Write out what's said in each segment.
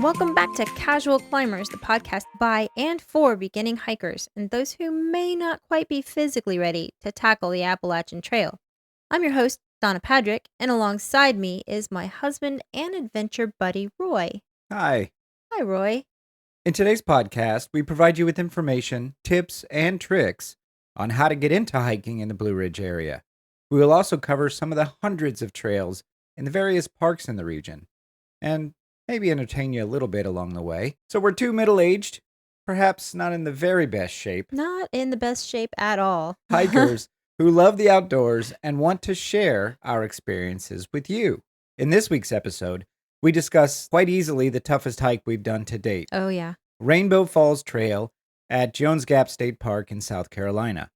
and welcome back to Casual Climbers, the podcast by and for beginning hikers and those who may not quite be physically ready to tackle the Appalachian Trail. I'm your host, Donna Padrick, and alongside me is my husband and adventure buddy, Roy. Hi. Hi, Roy. In today's podcast, we provide you with information, tips, and tricks on how to get into hiking in the Blue Ridge area. We will also cover some of the hundreds of trails in the various parks in the region, and maybe entertain you a little bit along the way. So we're two middle-aged, perhaps not in the very best shape, Not in the best shape at all. hikers who love the outdoors and want to share our experiences with you. In this week's episode, we discuss quite easily the toughest hike we've done to date. Oh, yeah. Rainbow Falls Trail at Jones Gap State Park in South Carolina.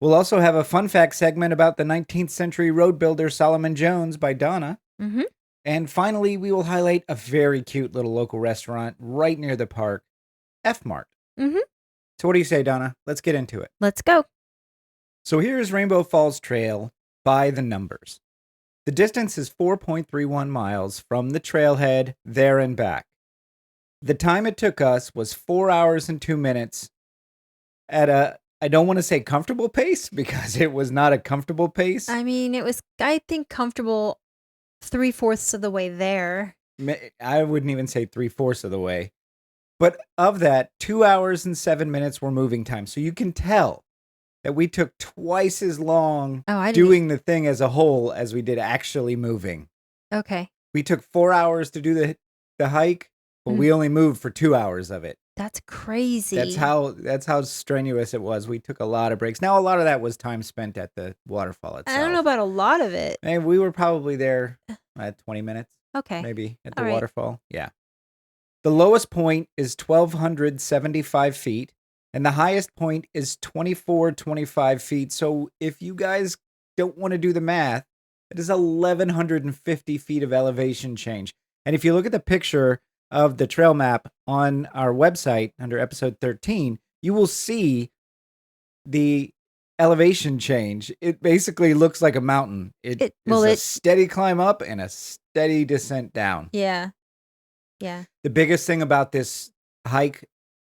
We'll also have a fun fact segment about the 19th century roadbuilder Solomon Jones by Donna. Mm-hmm. And finally, we will highlight a very cute little local restaurant right near the park, F-Mart. Mm-hmm. So what do you say, Donna? Let's get into it. Let's go. So here's Rainbow Falls Trail by the numbers. The distance is 4.31 miles from the trailhead there and back. The time it took us was 4 hours and 2 minutes at a, I don't want to say comfortable pace because it was not a comfortable pace. I mean, it was, I think, comfortable 3/4 of the way there. I wouldn't even say 3/4 of the way. But of that, 2 hours and 7 minutes were moving time. So you can tell that we took twice as long doing the thing as a whole as we did actually moving. Okay. We took 4 hours to do the hike, but we only moved for 2 hours of it. That's crazy. That's how strenuous it was. We took a lot of breaks. Now, a lot of that was time spent at the waterfall itself. I don't know about a lot of it. And we were probably there at 20 minutes. Okay. Maybe at the All right. waterfall. Yeah. The lowest point is 1,275 feet, and the highest point is 2,425 feet. So if you guys don't want to do the math, it is 1,150 feet of elevation change. And if you look at the picture of the trail map on our website under episode 13, you will see the elevation change. It basically looks like a mountain. It's a steady climb up and a steady descent down. Yeah. Yeah. The biggest thing about this hike,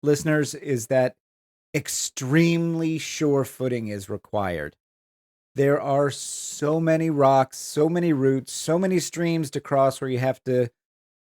listeners, is that extremely sure footing is required. There are so many rocks, so many roots, so many streams to cross where you have to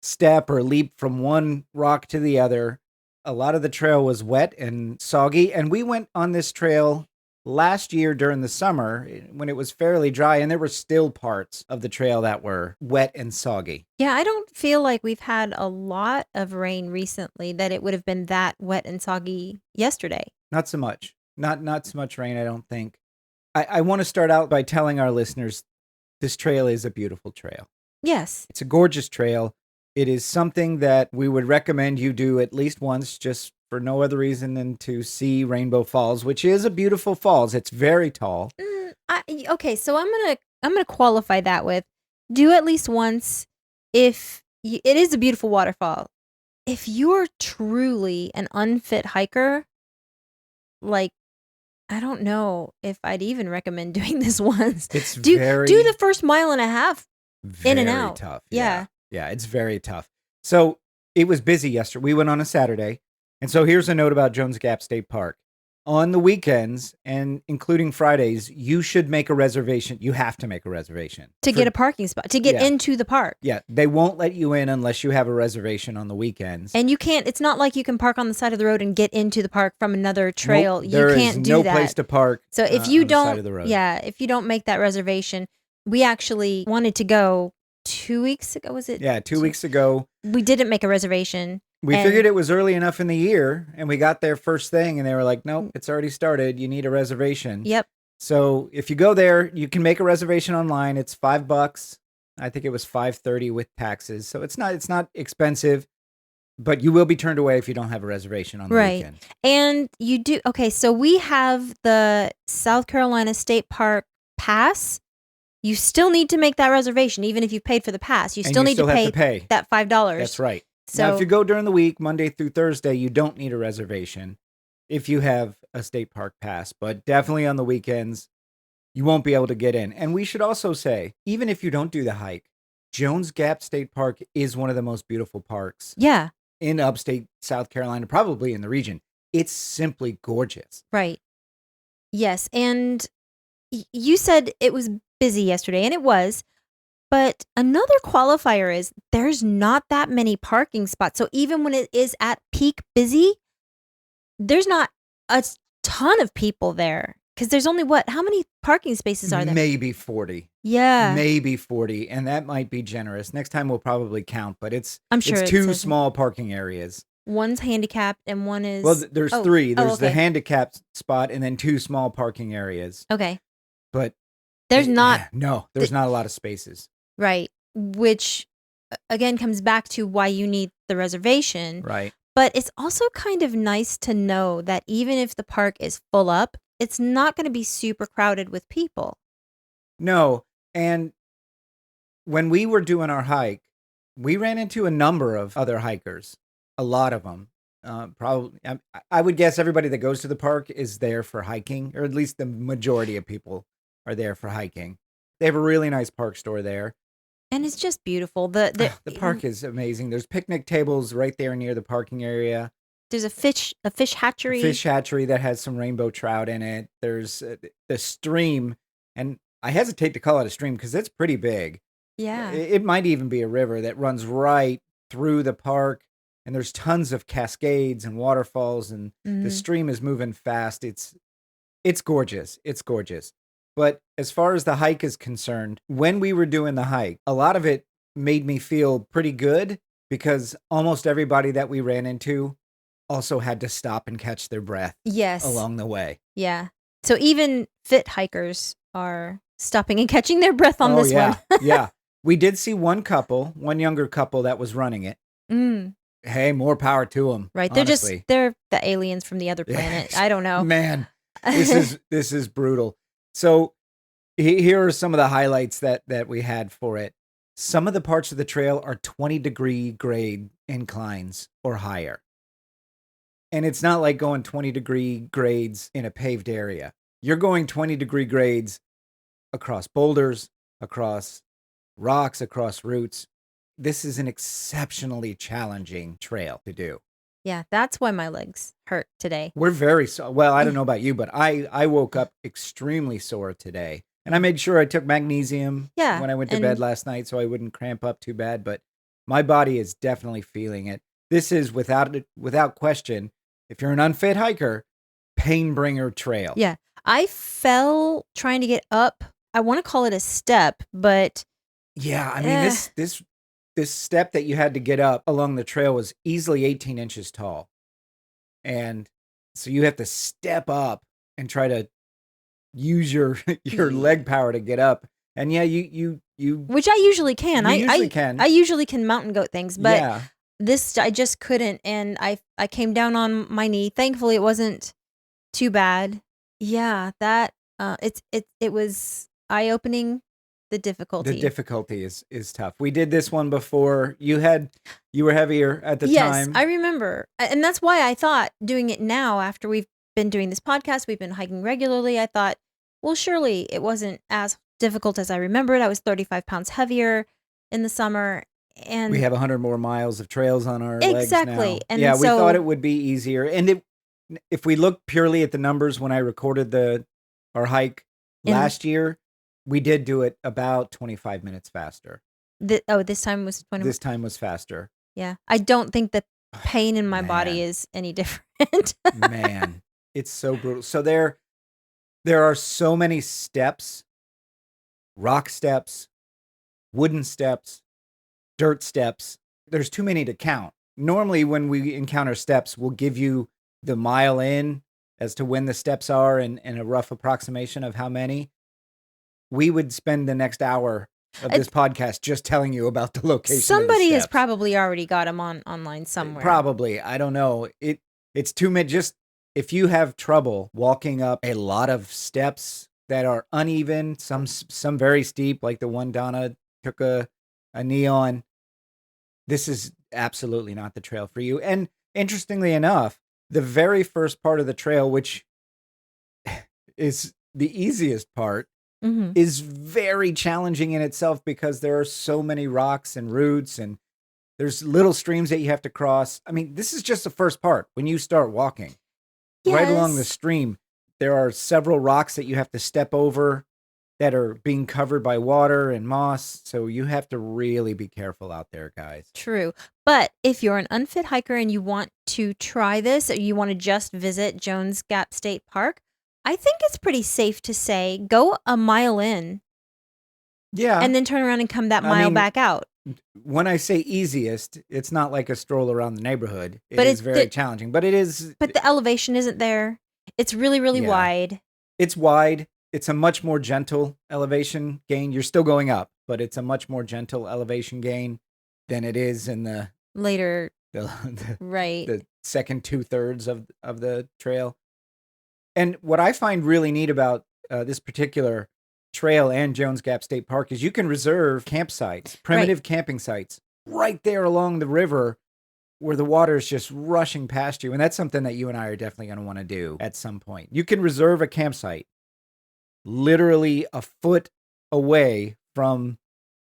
step or leap from one rock to the other. A lot of the trail was wet and soggy, and we went on this trail last year during the summer when it was fairly dry, and there were still parts of the trail that were wet and soggy. Yeah, I don't feel like we've had a lot of rain recently that it would have been that wet and soggy yesterday. Not so much. Not so much rain, I don't think. I want to start out by telling our listeners this trail is a beautiful trail. Yes. It's a gorgeous trail. It is something that we would recommend you do at least once, just for no other reason than to see Rainbow Falls, which is a beautiful falls. It's very tall. Okay, so I'm gonna qualify that with do at least once if it is a beautiful waterfall. If you're truly an unfit hiker, like, I don't know if I'd even recommend doing this once. It's do the first mile and a half in and out. Tough. Yeah. Yeah, it's very tough. So it was busy yesterday. We went on a Saturday. And so here's a note about Jones Gap State Park. On the weekends, and including Fridays, you should make a reservation. You have to make a reservation. To get a parking spot, to get into the park. Yeah, they won't let you in unless you have a reservation on the weekends. And you can't, it's not like you can park on the side of the road and get into the park from another trail. Nope, you can't do that. There is no place to park. So if you on the side of the road. if you don't make that reservation, we actually wanted to go 2 weeks ago, was it? Yeah, 2 weeks ago. We didn't make a reservation. We figured it was early enough in the year, and we got there first thing, and they were like, nope, it's already started. You need a reservation. Yep. So if you go there, you can make a reservation online. It's $5. I think it was $5.30 with taxes. So it's not expensive, but you will be turned away if you don't have a reservation on the weekend. And you do. Okay, so we have the South Carolina State Park pass. You still need to make that reservation, even if you've paid for the pass. You still need to pay that $5. That's right. So, now, if you go during the week, Monday through Thursday, you don't need a reservation if you have a state park pass. But definitely on the weekends, you won't be able to get in. And we should also say, even if you don't do the hike, Jones Gap State Park is one of the most beautiful parks in upstate South Carolina, probably in the region. It's simply gorgeous. Right. Yes. And you said it was busy yesterday, and it was. But another qualifier is there's not that many parking spots. So even when it is at peak busy, there's not a ton of people there because there's only how many parking spaces are there? Maybe 40. Yeah. Maybe 40, and that might be generous. Next time we'll probably count, but I'm sure it's it two says small parking areas. one's handicapped and one is. Well, there's three. There's the okay. handicapped spot and then 2 small parking areas. Okay. But there's not. No, there's not a lot of spaces. Right. Which again comes back to why you need the reservation. Right. But it's also kind of nice to know that even if the park is full up, it's not going to be super crowded with people. No. And when we were doing our hike, we ran into a number of other hikers, a lot of them. Probably, I would guess everybody that goes to the park is there for hiking, or at least the majority of people are there for hiking. They have a really nice park store there. And it's just beautiful. The park is amazing. There's picnic tables right there near the parking area. There's a fish hatchery. A fish hatchery that has some rainbow trout in it. There's the stream, and I hesitate to call it a stream because it's pretty big. Yeah. It might even be a river that runs right through the park, and there's tons of cascades and waterfalls, and the stream is moving fast. It's gorgeous. It's gorgeous. But as far as the hike is concerned, when we were doing the hike, a lot of it made me feel pretty good because almost everybody that we ran into also had to stop and catch their breath along the way. Yeah. So even fit hikers are stopping and catching their breath on this one. Yeah. We did see one younger couple that was running it. Hey, more power to them. Right. Honestly. They're the aliens from the other planet. I don't know. Man, this is brutal. So here are some of the highlights that we had for it. Some of the parts of the trail are 20-degree grade inclines or higher. And it's not like going 20-degree grades in a paved area. You're going 20-degree grades across boulders, across rocks, across roots. This is an exceptionally challenging trail to do. Yeah, that's why my legs hurt today. We're well, I don't know about you, but I woke up extremely sore today. And I made sure I took magnesium when I went to bed last night so I wouldn't cramp up too bad. But my body is definitely feeling it. This is, without question, if you're an unfit hiker, pain bringer trail. Yeah. I fell trying to get up. I want to call it a step, but... Yeah, I mean, this step that you had to get up along the trail was easily 18 inches tall. And so you have to step up and try to use your leg power to get up. And yeah, you which I usually can. I usually can mountain goat things, but this I just couldn't, and I came down on my knee. Thankfully it wasn't too bad. Yeah, that it was eye-opening. The difficulty is tough. We did this one before. You were heavier at the time. Yes, I remember. And that's why I thought doing it now after we've been doing this podcast, we've been hiking regularly. I thought, well, surely it wasn't as difficult as I remembered. I was 35 pounds heavier in the summer. And we have 100 more miles of trails on our legs now. And yeah, we thought it would be easier. And if we look purely at the numbers when I recorded our hike last year, we did do it about 25 minutes faster. This time was 20. This time was faster. Yeah. I don't think the pain in my body is any different. Man, it's so brutal. So there are so many steps, rock steps, wooden steps, dirt steps. There's too many to count. Normally when we encounter steps, we'll give you the mile in as to when the steps are and a rough approximation of how many. We would spend the next hour of this podcast just telling you about the location. Somebody has probably already got them online somewhere. Probably. I don't know. It's too many. Just if you have trouble walking up a lot of steps that are uneven, some very steep, like the one Donna took a knee on, this is absolutely not the trail for you. And interestingly enough, the very first part of the trail, which is the easiest part, is very challenging in itself because there are so many rocks and roots and There's little streams that you have to cross. I mean, this is just the first part. When you start walking right along the Yes. stream, there are several rocks that you have to step over that are being covered by water and moss. So you have to really be careful out there, guys. True. But if you're an unfit hiker and you want to try this or you want to just visit Jones Gap State Park, I think it's pretty safe to say go a mile in Yeah. and then turn around and come that I mile mean, back out. When I say easiest, it's not like a stroll around the neighborhood. But It is it's very challenging, but it is. But the elevation isn't there. It's really, really Yeah. wide. It's wide. It's a much more gentle elevation gain. You're still going up, but it's a much more gentle elevation gain than it is in the Later, the, right. the second 2/3 of the trail. And what I find really neat about this particular trail and Jones Gap State Park is you can reserve campsites, primitive camping sites, right there along the river where the water is just rushing past you. And that's something that you and I are definitely going to want to do at some point. You can reserve a campsite literally a foot away from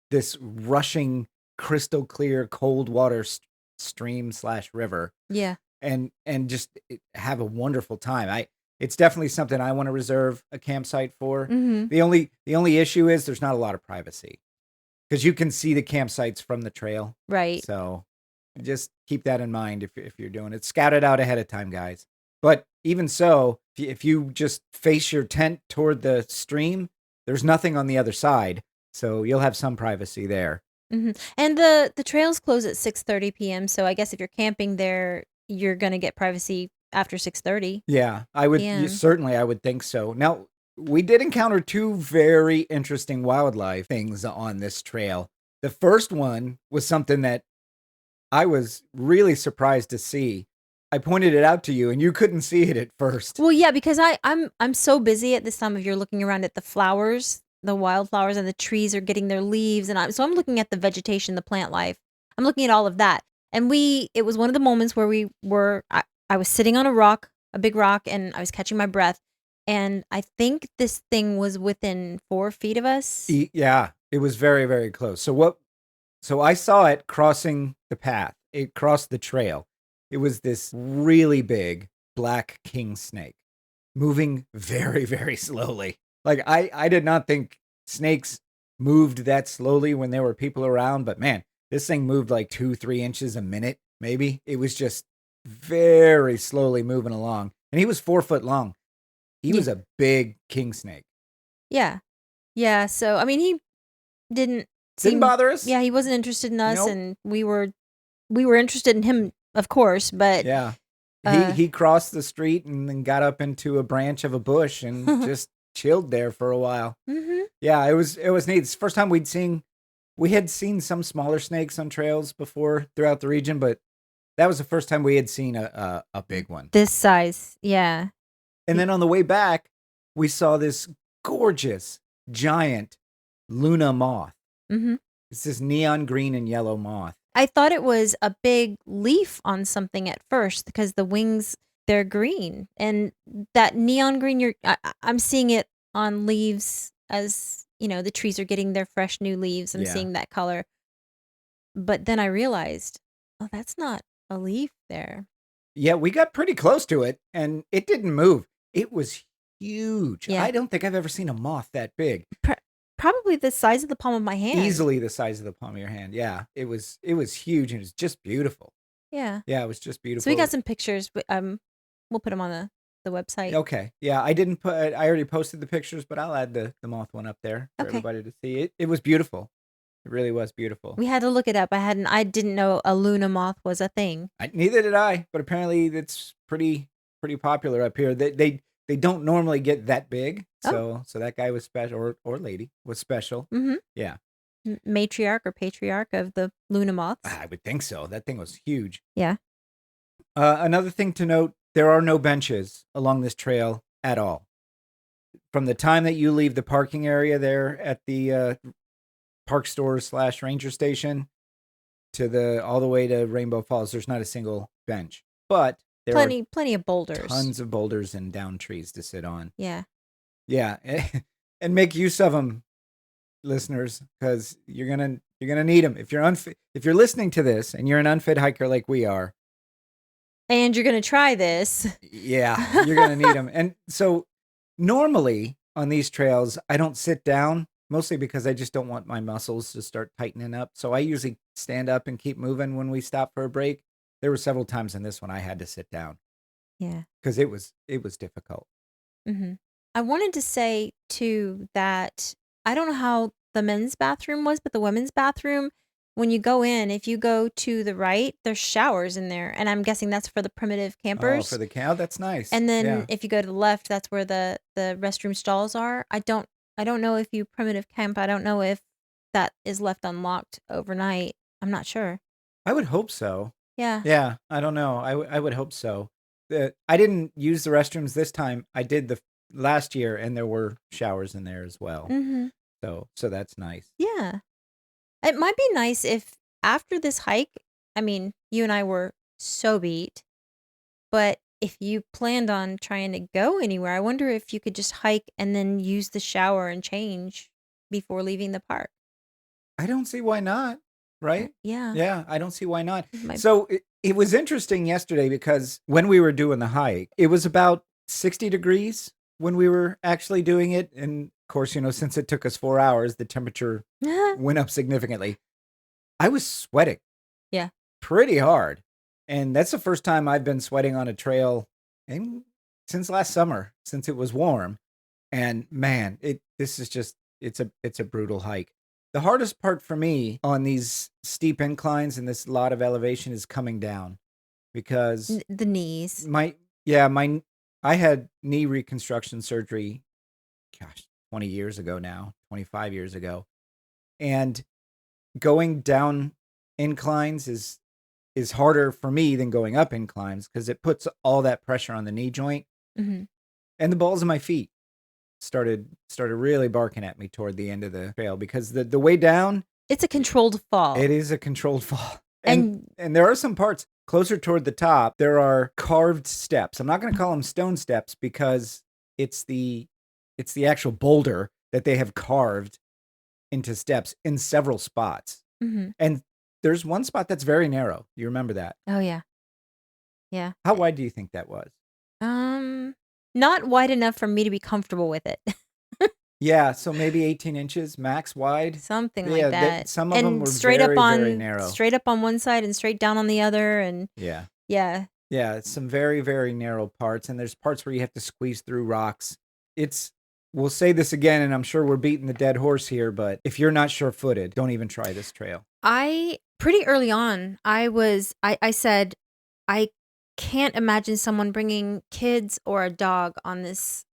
this rushing, crystal clear, cold water stream / river. Yeah. And just have a wonderful time. It's definitely something I want to reserve a campsite for. Mm-hmm. The only issue is there's not a lot of privacy because you can see the campsites from the trail. Right. So just keep that in mind if you're doing it. Scout it out ahead of time, guys. But even so, if you just face your tent toward the stream, there's nothing on the other side. So you'll have some privacy there. Mm-hmm. And the trails close at 6:30 p.m. So I guess if you're camping there, you're going to get privacy after 6:30. Yeah, I would certainly, I would think so. Now, we did encounter two very interesting wildlife things on this trail. The first one was something that I was really surprised to see. I pointed it out to you and you couldn't see it at first. Well, yeah, because I'm so busy at this time of year looking around at the flowers, the wildflowers, and the trees are getting their leaves, and I'm looking at the vegetation, the plant life. I'm looking at all of that. And it was one of the moments where I was sitting on a rock, a big rock, and I was catching my breath. And I think this thing was within 4 feet of us. Yeah, it was very, very close. So I saw it crossing the path. It crossed the trail. It was this really big black king snake moving very, very slowly. Like I did not think snakes moved that slowly when there were people around, but man, this thing moved like 2-3 inches a minute, maybe. It was just very slowly moving along. And he was 4 foot long. He was a big king snake. Yeah. Yeah. So, I mean, he didn't bother us. Yeah, he wasn't interested in us. Nope. And we were interested in him, of course, but yeah. He crossed the street and then got up into a branch of a bush and just chilled there for a while. Mm-hmm. Yeah, it was neat. It's the first time we had seen some smaller snakes on trails before throughout the region, but that was the first time we had seen a big one. This size, yeah. And then on the way back, we saw this gorgeous, giant Luna moth. Mm-hmm. It's this neon green and yellow moth. I thought it was a big leaf on something at first because the wings, they're green. And that neon green, I'm seeing it on leaves as, the trees are getting their fresh new leaves. I'm seeing that color. But then I realized, oh, that's not a leaf there. Yeah, we got pretty close to it and it didn't move. It was huge. Yeah. I don't think I've ever seen a moth that big. Probably the size of the palm of my hand. Easily the size of the palm of your hand. Yeah, it was huge and it was just beautiful. Yeah. Yeah, it was just beautiful. So we got some pictures. We'll put them on the website. Okay. Yeah, I already posted the pictures, but I'll add the moth one up there for everybody to see. It was beautiful. It really was beautiful. We had to look it up. I didn't know a Luna moth was a thing. Neither did I, but apparently it's pretty popular up here. They don't normally get that big. So that guy was special, or lady was special. Mm-hmm. Yeah. Matriarch or patriarch of the Luna moths. I would think so. That thing was huge. Yeah. Another thing to note, there are no benches along this trail at all. From the time that you leave the parking area there at the park stores / ranger station to all the way to Rainbow Falls, there's not a single bench. But there are plenty of boulders. Tons of boulders and down trees to sit on. Yeah. Yeah. And make use of them listeners, because you're gonna need them if you're unfit. If you're listening to this and you're an unfit hiker like we are, And you're gonna try this. yeah, you're gonna need them. And so normally on these trails, I don't sit down, mostly because I just don't want my muscles to start tightening up. So I usually stand up and keep moving when we stop for a break. There were several times in this one I had to sit down Yeah. because it was difficult. hmm I wanted to say too that I don't know how the men's bathroom was, but the women's bathroom, when you go in, if you go to the right, there's showers in there, and I'm guessing that's for the primitive Oh, for campers. the cow, that's nice. And then Yeah. if you go to the left, that's where the restroom stalls are. I don't know if you primitive camp. I don't know if that is left unlocked overnight. I'm not sure. I would hope so. Yeah. Yeah, I don't know. I would hope so. I didn't use the restrooms this time. I did the last year, and there were showers in there as well. Mhm. So that's nice. Yeah. It might be nice if after this hike, I mean, you and I were so beat, but if you planned on trying to go anywhere, I wonder if you could just hike and then use the shower and change before leaving the park. I don't see why not, right? Yeah. Yeah, I don't see why not. My So it was interesting yesterday because when we were doing the hike, it was about 60 degrees when we were actually doing it. And of course, since it took us 4 hours, the temperature went up significantly. I was sweating Yeah. pretty hard. And that's the first time I've been sweating on a trail since last summer, since it was warm. And man, this is just it's a brutal hike. The hardest part for me on these steep inclines and this lot of elevation is coming down because The knees. my I had knee reconstruction surgery, gosh, 20 years ago now, 25 years ago. And going down inclines is harder for me than going up inclines because it puts all that pressure on the knee joint, hmm and the balls of my feet started really barking at me toward the end of the trail because the way down, It's a controlled fall. it is a controlled fall. And And there are some parts closer toward the top, there are carved steps. I'm not going to call them stone steps because it's the actual boulder that they have carved into steps in several spots. mhm. And there's one spot that's very narrow. You remember that? Oh yeah. Yeah. How wide do you think that was? Um Not wide enough for me to be comfortable with it. Yeah, so maybe 18 inches max wide. Something like Yeah, that. some of them And were very, very narrow. straight up on one side and straight down on the other, and Yeah. yeah. Yeah, it's some very, very narrow parts, and there's parts where you have to squeeze through rocks. We'll say this again, and I'm sure we're beating the dead horse here, but if you're not sure-footed, don't even try this trail. I pretty early on, I said I can't imagine someone bringing kids or a dog on this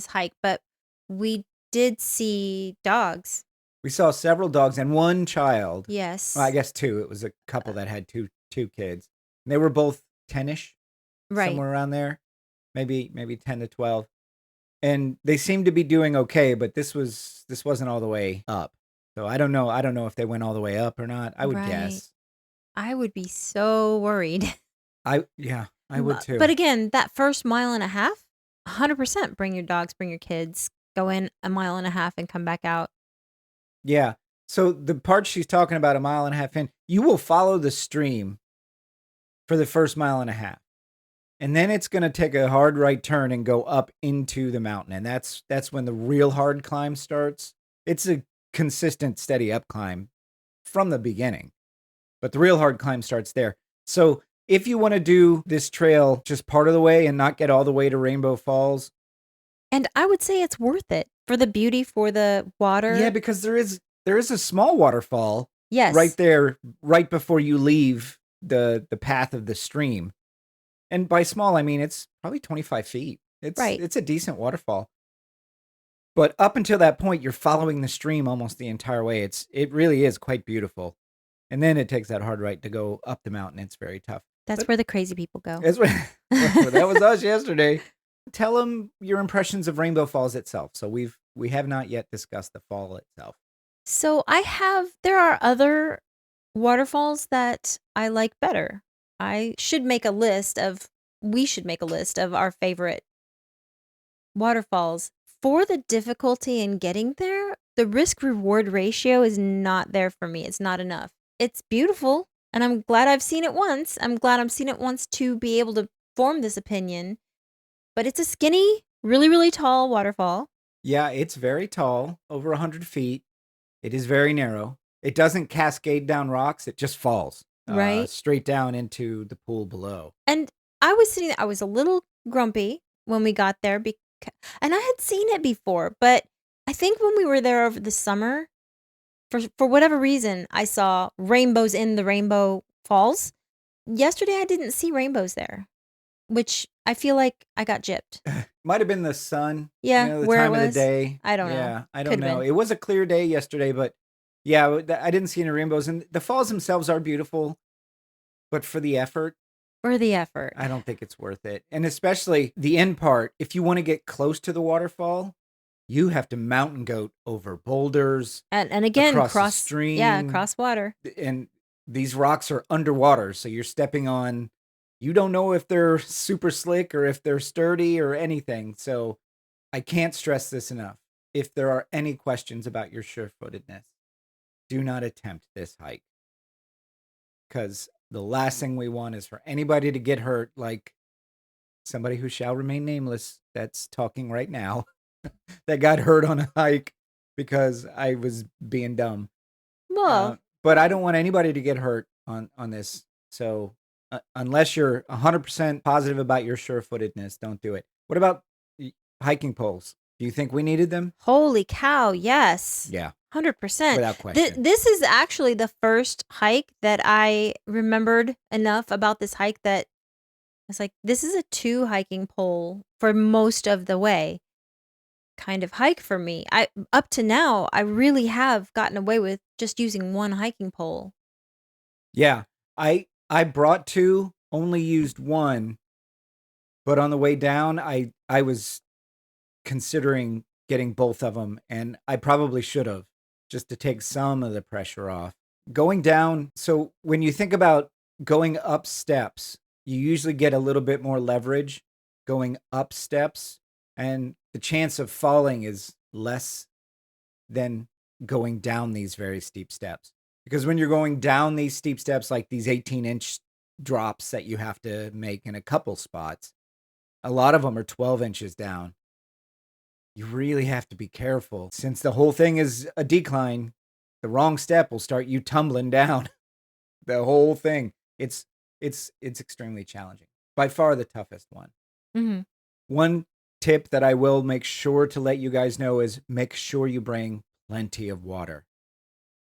hike, but we did see dogs. We saw several dogs and one child. Yes. Well, I guess two. It was a couple that had two kids. And they were both 10-ish, Right. somewhere around there, maybe 10 to 12. And they seemed to be doing okay, but this wasn't all the way up. So I don't know. I don't know if they went all the way up or not. I would Right. guess. I would be so worried. Yeah, I would too. But again, that first mile and a half, 100% bring your dogs, bring your kids, go in a mile and a half and come back out. Yeah. So the part she's talking about, a mile and a half in, you will follow the stream for the first mile and a half. And then it's going to take a hard right turn and go up into the mountain. And that's when the real hard climb starts. It's a consistent, steady up climb from the beginning. But the real hard climb starts there. So if you want to do this trail just part of the way and not get all the way to Rainbow Falls. And I would say it's worth it for the beauty, for the water. Yeah, because there is a small waterfall. Yes. Right there, right before you leave the path of the stream. And by small, I mean it's probably 25 feet. It's a decent waterfall. But up until that point, you're following the stream almost the entire way. It really is quite beautiful. And then it takes that hard right to go up the mountain. It's very tough. That's where the crazy people go. That's that was us yesterday. Tell them your impressions of Rainbow Falls itself. So we have not yet discussed the fall itself. So there are other waterfalls that I like better. We should make a list of our favorite waterfalls. For the difficulty in getting there, the risk reward ratio is not there for me. It's not enough. It's beautiful, and I'm glad I've seen it once. I'm glad I've seen it once to be able to form this opinion. But it's a skinny, really, really tall waterfall. Yeah, it's very tall, over 100 feet. It is very narrow. It doesn't cascade down rocks. It just falls Right? straight down into the pool below. And I was sitting there, I was a little grumpy when we got there and I had seen it before, but I think when we were there over the summer, for whatever reason, I saw rainbows in the Rainbow Falls. Yesterday, I didn't see rainbows there, which I feel like I got gypped. Might have been the sun, Yeah, the where it time of the was. day. I don't know. Yeah, I don't Could've know. been. It was a clear day yesterday, but yeah, I didn't see any rainbows. And the falls themselves are beautiful, but for the effort, For the effort. I don't think it's worth it. And especially the end part, if you want to get close to the waterfall, you have to mountain goat over boulders, And again, across the yeah, stream. cross water. And these rocks are underwater, so you're stepping on, you don't know if they're super slick or if they're sturdy or anything. So I can't stress this enough. If there are any questions about your sure-footedness, do not attempt this hike, because the last thing we want is for anybody to get hurt, like somebody who shall remain nameless that's talking right now that got hurt on a hike because I was being dumb. Well, But I don't want anybody to get hurt on this. So unless you're 100% positive about your sure-footedness, don't do it. What about hiking poles? Do you think we needed them? holy cow, yes. Yeah, 100%. without question. This is actually the first hike that I remembered enough about this hike that it's like, this is a 2 hiking pole for most of the way kind of hike for me. Up to now, I really have gotten away with just using 1 hiking pole. Yeah, I brought 2, only used 1, but on the way down, I was considering getting both of them, and I probably should have, just to take some of the pressure off. Going down, so when you think about going up steps, you usually get a little bit more leverage going up steps, and the chance of falling is less than going down these very steep steps. Because when you're going down these steep steps, like these 18-inch drops that you have to make in a couple spots, a lot of them are 12 inches down. You really have to be careful. Since the whole thing is a decline, the wrong step will start you tumbling down. The whole thing. It's extremely challenging. By far the toughest one. Mhm. One tip that I will make sure to let you guys know is make sure you bring plenty of water.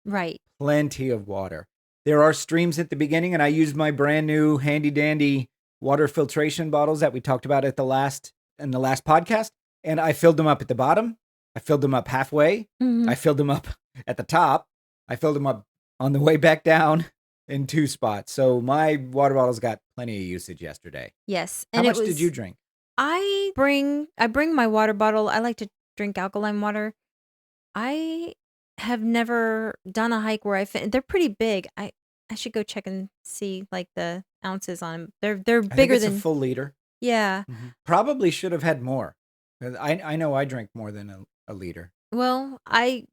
Right. Plenty of water. There are streams at the beginning, and I used my brand new handy dandy water filtration bottles that we talked about in the last podcast. And I filled them up at the bottom. I filled them up halfway. Mhm. I filled them up at the top. I filled them up on the way back down in 2 spots. So my water bottles got plenty of usage yesterday. Yes, How and much did you drink? I bring my water bottle. I like to drink alkaline water. I have never done a hike where they're pretty big. I should go check and see, like, the ounces on them. They're I think bigger it's a than full liter. Yeah. Probably should have had more. 'Cause I know I drank more than a liter. Well, I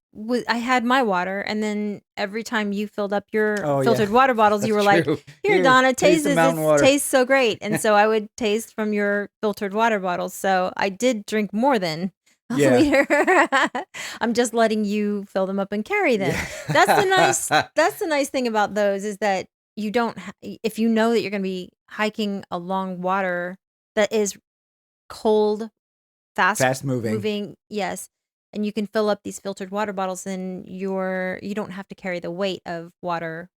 had my water, and then every time you filled up your Oh, yeah. filtered water bottles, you That's were like, true. "Here, Donna, taste taste the this. mountain water." It tastes so great." And so I would taste from your filtered water bottles. So I did drink more than a Yeah. liter. I'm just letting you fill them up and carry them. That's the nice thing about those is that you don't if you know that you're going to be hiking along water that is cold, Fast moving. yes, and you can fill up these filtered water bottles, and you don't have to carry the weight of water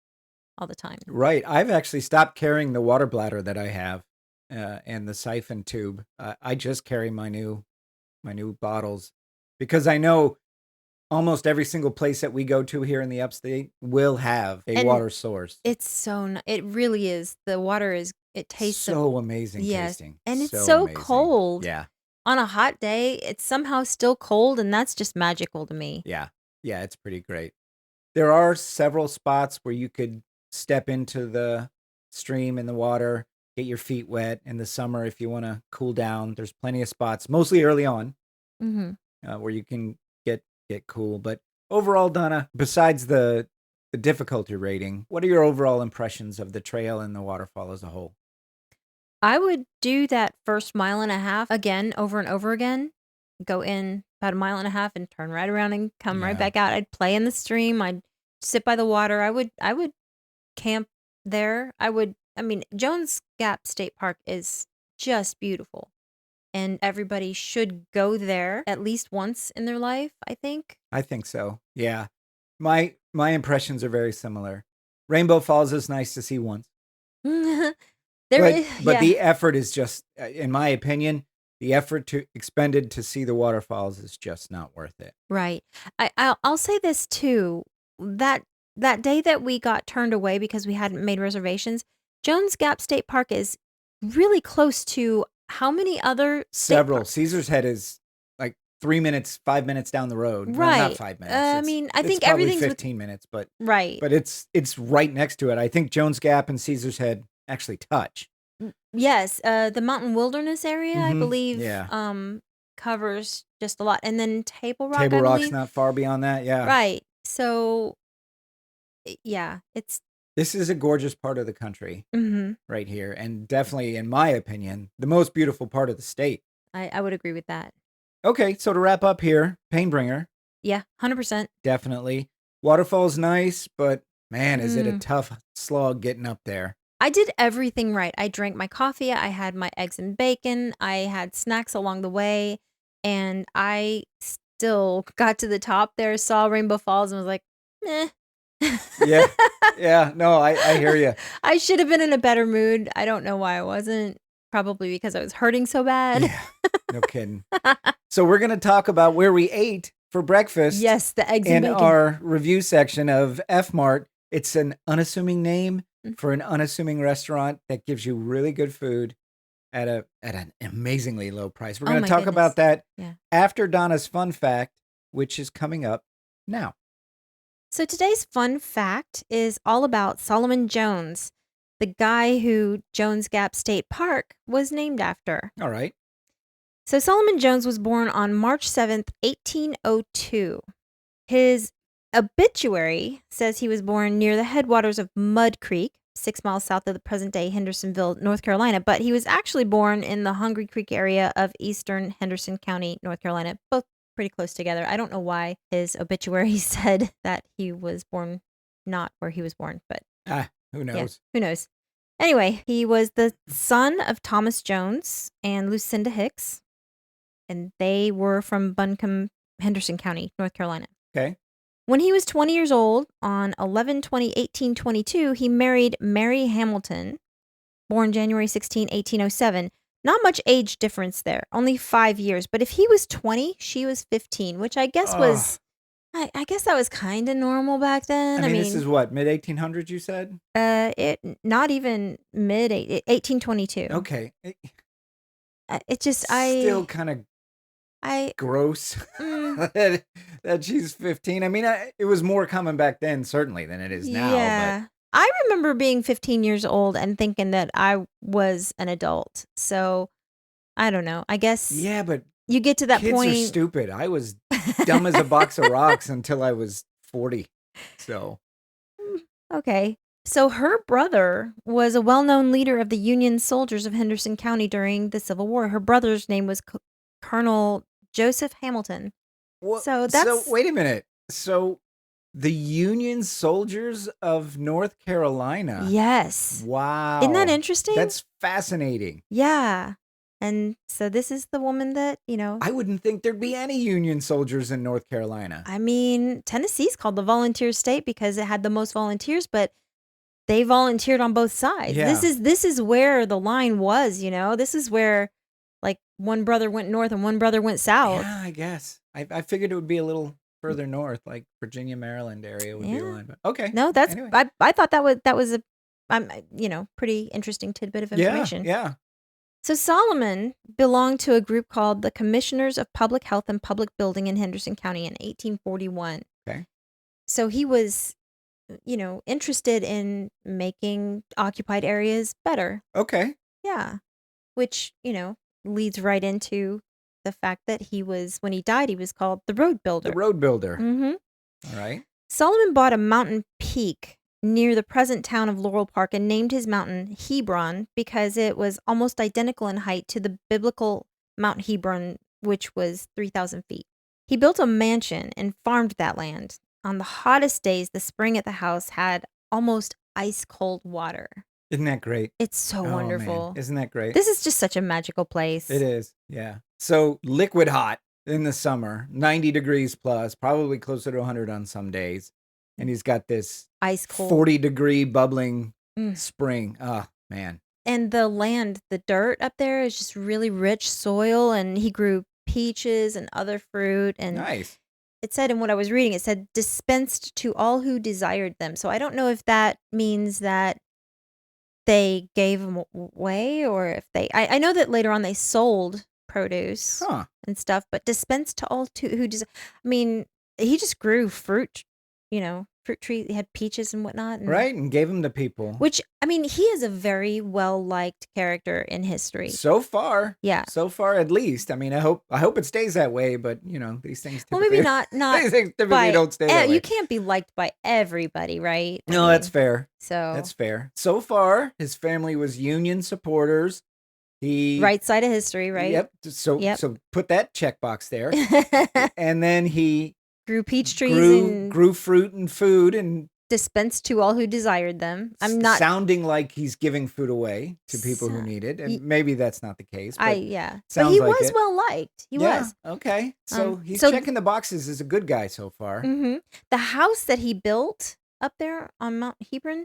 all the time. Right. I've actually stopped carrying the water bladder that I have and the siphon tube. I just carry my new bottles because I know almost every single place that we go to here in the upstate will have a And water source. It's it really is. The water it tastes So amazing yes, tasting. and it's So so amazing. cold. Yeah. On a hot day, it's somehow still cold, and that's just magical to me. Yeah. Yeah, it's pretty great. There are several spots where you could step into the stream in the water, get your feet wet in the summer if you want to cool down. There's plenty of spots, mostly early on, Mhm. where you can get cool. But overall, Donna, besides the difficulty rating, what are your overall impressions of the trail and the waterfall as a whole? I would do that first mile and a half again over and over again. Go in about a mile and a half and turn right around and come right Yeah. back out. I'd play in the stream. I'd sit by the water. I would camp there. I mean, Jones Gap State Park is just beautiful. And everybody should go there at least once in their life, I think. I think so. Yeah. My impressions are very similar. Rainbow Falls is nice to see once. There But is, but yeah. the effort is just in my opinion, the effort to expended to see the waterfalls is just not worth it. Right. I'll say this too. That that day that we got turned away because we hadn't made reservations, Jones Gap State Park is really close to how many other state Several. parks? Caesar's Head is like 3 minutes, 5 minutes down the road. Well, not Right. 5 minutes. I It's mean, I it's think probably everything's with 15 minutes, right. but it's right next to it. I think Jones Gap and Caesar's Head actually touch. Yes, the Mountain Wilderness area, I believe, Yeah. covers just a lot, and then Table Rock, Table I Rock's believe. not far beyond that. Yeah. Right. So, yeah, it's This is a gorgeous part of the country mhm. right here, and definitely, in my opinion, the most beautiful part of the state. I would agree with that. Okay, so to wrap up here, Painbringer, Yeah, 100%. definitely. Waterfall's nice, but man, is it a Mm. tough slog getting up there. I did everything right. I drank my coffee, I had my eggs and bacon, I had snacks along the way, and I still got to the top there, saw Rainbow Falls, and was like, "Meh." Yeah, yeah, no, I hear you. I should have been in a better mood. I don't know why I wasn't. Probably because I was hurting so bad. Yeah, no kidding. So we're going to talk about where we ate for breakfast Yes, the eggs and in bacon. our review section of F-Mart. It's an unassuming name for an unassuming restaurant that gives you really good food at an amazingly low price. We're Oh going my to talk goodness. about that Yeah. after Donna's fun fact, which is coming up now. So today's fun fact is all about Solomon Jones, the guy who Jones Gap State Park was named after. All right. So Solomon Jones was born on March 7th, 1802. His obituary says he was born near the headwaters of Mud Creek, 6 miles south of the present-day Hendersonville, North Carolina, but he was actually born in the Hungry Creek area of eastern Henderson County, North Carolina, both pretty close together. I don't know why his obituary said that he was born not where he was born, but Who yeah, knows? who knows? Anyway, he was the son of Thomas Jones and Lucinda Hicks, and they were from Buncombe, Henderson County, North Carolina. Okay. When he was 20 years old, on 11/20/1822, he married Mary Hamilton, born January 16, 1807. Not much age difference there, only 5 years. But if he was 20, she was 15, which I guess Oh, I guess that was kind of normal back then. I I mean, this is mean, what, mid 1800s, you said? it not even mid 1822. Okay. It just Still kind of I gross mm, that she's 15. I mean, it was more common back then, certainly, than it is now. yeah. I remember being 15 years old and thinking that I was an adult. So, I don't know. I But guess yeah, but you get to that kids are point. stupid. I was dumb as a box of rocks until I was 40. So, Okay. So her brother was a well-known leader of the Union soldiers of Henderson County during the Civil War. Her brother's name was Colonel Joseph Hamilton. what? So So, that's wait a minute. So, the Union soldiers of North Carolina. yes. Isn't that Wow. interesting? That's fascinating. Yeah. And so this is the woman that, I wouldn't think there'd be any Union soldiers in North Carolina. I mean, Tennessee's called the volunteer state because it had the most volunteers, but they volunteered on both sides. Yeah. This is where the line was, This is where like one brother went north and one brother went south. Yeah, I guess. I figured it would be a little further north, like Virginia, Maryland area would be a Yeah. line. But okay. No, that's Anyway. I thought that was a pretty interesting tidbit of Yeah, information. yeah. So Solomon belonged to a group called the Commissioners of Public Health and Public Building in Henderson County in 1841. Okay. So he was, interested in making occupied areas better. Okay. Yeah. Which, leads right into the fact that when he died, he was called the road The builder. road builder. Mm-hmm. All right. Solomon bought a mountain peak near the present town of Laurel Park and named his mountain Hebron because it was almost identical in height to the biblical Mount Hebron, which was 3,000 feet. He built a mansion and farmed that land. On the hottest days, the spring at the house had almost ice cold water. Isn't that great? It's so Man, wonderful. isn't that great? This is just such a magical place. It is. Yeah. So liquid hot in the summer, 90 degrees plus, probably closer to 100 on some days. And he's got this Ice cold. 40-degree bubbling spring. Oh, man. And the land, the dirt up there is just really rich soil, and he grew peaches and other fruit. And Nice. it said in what I was reading, it said dispensed to all who desired them. So I don't know if that means that they gave them away, or if I know that later on they sold produce and stuff, but dispensed to all who I mean, he just grew fruit, fruit trees. He had peaches and whatnot. Right, and gave them to people. Which, I mean, he is a very well-liked character in history. So far. Yeah. So far, at least. I mean, I hope it stays that way, but, these things typically... Well, maybe not these things typically don't stay that way. You can't be liked by everybody, right? No, that's fair. So That's fair. So far, his family was Union supporters. Right side of history, right? Yep. So put that checkbox there. And then he grew peach trees grew fruit and food and dispensed to all who desired them. I'm not sounding like he's giving food away to people who need it, and maybe that's not the case. But but he like was well liked. He was. Okay. So he's checking the boxes as a good guy so far. Mm-hmm. The house that he built up there on Mount Hebron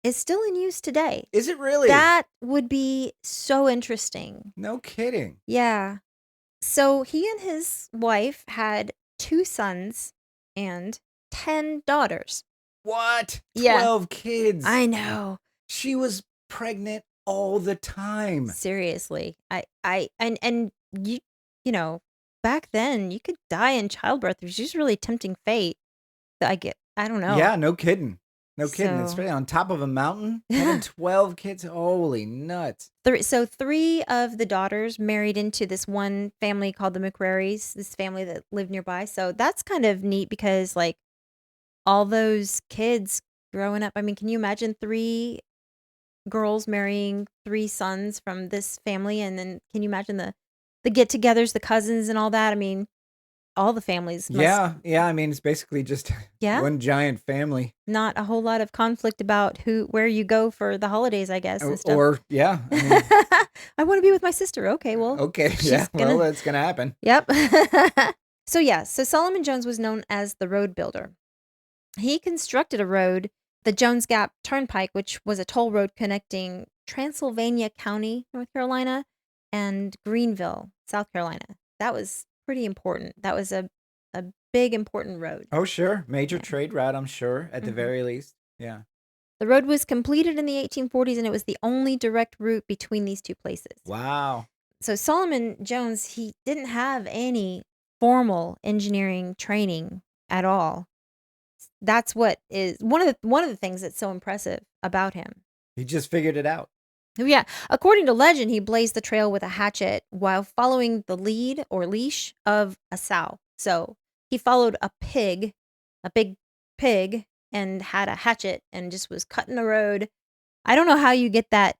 is still in use today. Is it really? That would be so interesting. No kidding. Yeah. So he and his wife had 2 sons and 10 daughters. What? Yeah. 12 kids. I know. She was pregnant all the time. Seriously. And you back then you could die in childbirth. It was just really tempting fate. I don't know. Yeah, no kidding. No kidding. It's So- really on top of a mountain. Having 12 kids. Holy nuts. 3 of the daughters married into this one family called the McCrarys, this family that lived nearby. So that's kind of neat because, like, all those kids growing up. I mean, can you imagine 3 girls marrying 3 sons from this family? And then can you imagine the get-togethers, the cousins and all that? I mean, all the families must Yeah. I mean, it's basically just one giant family. not a whole lot of conflict about where you go for the holidays, I guess, and stuff. Or, yeah. I mean, I want to be with my sister. Okay, well. okay. she's Yeah. gonna- Well, that's going to happen. Yep. So Solomon Jones was known as the road builder. He constructed a road, the Jones Gap Turnpike, which was a toll road connecting Transylvania County, North Carolina, and Greenville, South Carolina. That was pretty important. That was a big, important road. Oh, sure. Major Yeah. trade route, I'm sure, at the Mhm. very least. Yeah. The road was completed in the 1840s, and it was the only direct route between these 2 places. Wow. So Solomon Jones, he didn't have any formal engineering training at all. That's what is one of the things that's so impressive about him. He just figured it out. Oh, yeah. According to legend, he blazed the trail with a hatchet while following the lead or leash of a sow. So he followed a big pig, and had a hatchet and just was cutting the road. I don't know how you get that.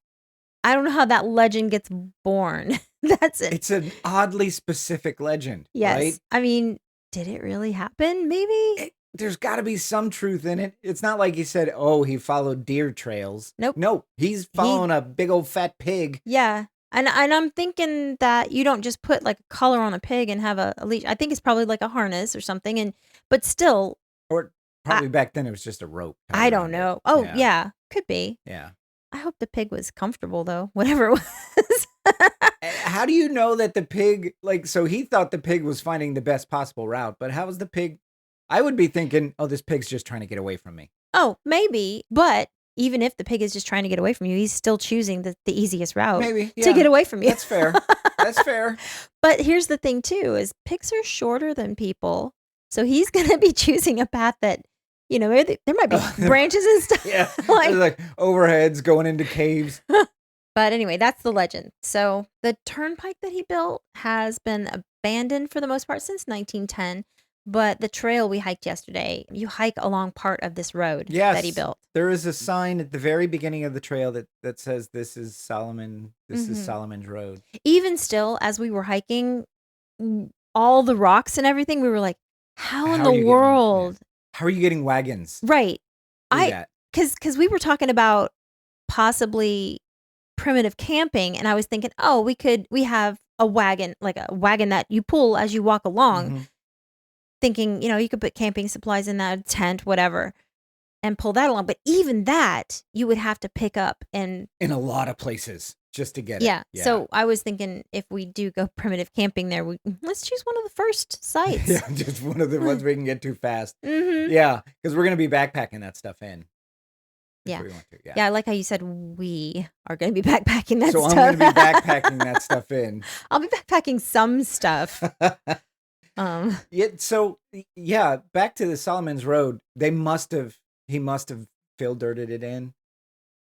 I don't know how that legend gets born. That's it. It's an oddly specific legend, Yes. right? I mean, did it really happen? Maybe? There's got to be some truth in it. It's not like he said, oh, he followed deer trails. Nope. No, he's following a big old fat pig. Yeah. And I'm thinking that you don't just put like a collar on a pig and have a leash. I think it's probably like a harness or something. But still, Or probably back then it was just a rope. tied I don't around it. know. Oh, yeah. Could be. Yeah. I hope the pig was comfortable though, whatever it was. How do you know that the pig, so he thought the pig was finding the best possible route, but how was the pig? I would be thinking, oh, this pig's just trying to get away from me. Oh, maybe. But even if the pig is just trying to get away from you, he's still choosing the easiest route Maybe. to Yeah. get away from you. That's fair. That's fair. But here's the thing too, is pigs are shorter than people. So he's going to be choosing a path that, maybe there might be branches and stuff. Yeah. Like- There's like overheads going into caves. But anyway, that's the legend. So the turnpike that he built has been abandoned for the most part since 1910. But the trail we hiked yesterday, you hike along part of this road that he Yes, built. there is a sign at the very beginning of the trail that says this is Mhm. Solomon's Road. Even still, as we were hiking, all the rocks and everything, we were like, how in How the are you getting world? how are you getting wagons Right. through I, that? because we were talking about possibly primitive camping, and I was thinking, oh, we have a wagon, like a wagon that you pull as you walk along, Mhm. thinking, you could put camping supplies in that, tent, whatever, and pull that along. But even that, you would have to pick up and In a lot of places just to get it. yeah. Yeah. So I was thinking if we do go primitive camping there, let's choose one of the first sites. Yeah, just one of the ones we can get too fast. Mm-hmm. Yeah, because we're gonna be backpacking that stuff in. Yeah. We want to. Yeah. Yeah, I like how you said we are going to be backpacking that So stuff. I'm gonna be backpacking that stuff in. I'll be backpacking some stuff. Yeah. So yeah, back to the Solomon's Road. He must have fill dirted it in,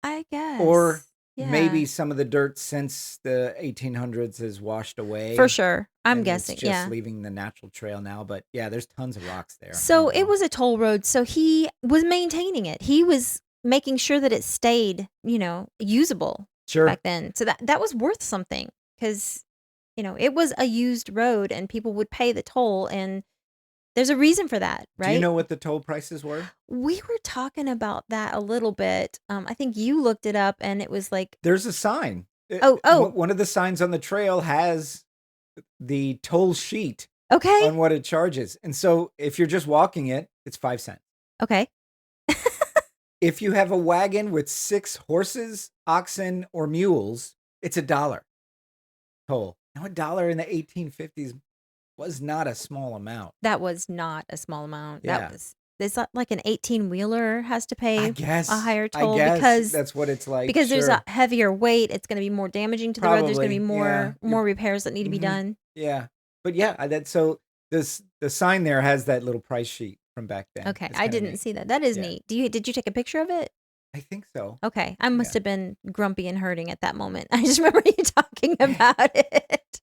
I guess. or yeah. maybe some of the dirt since the 1800s is washed away. For sure. I'm and guessing. it's just Yeah. leaving the natural trail now. But yeah, there's tons of rocks there. So it was a toll road. So he was maintaining it. He was making sure that it stayed, usable Sure. back then. So that was worth something because, it was a used road and people would pay the toll. And there's a reason for that, right? Do you know what the toll prices were? We were talking about that a little bit. I think you looked it up and it was like, There's a sign. Oh. One of the signs on the trail has the toll sheet okay. on what it charges. And so if you're just walking it, it's 5 cents. Okay. If you have a wagon with 6 horses, oxen, or mules, it's $1 toll. Now, $1 in the 1850s was not a small amount. That was not a small amount. Yeah. It's like an 18-wheeler has to pay a higher toll because that's what it's like. Because there's a heavier weight. It's going to be more damaging to the road. There's going to be more repairs that need to be done. Yeah. But yeah, the sign there has that little price sheet from back then. Okay. I didn't see that. That is neat. Did you take a picture of it? I think so. Okay. I must have been grumpy and hurting at that moment. I just remember you talking about it.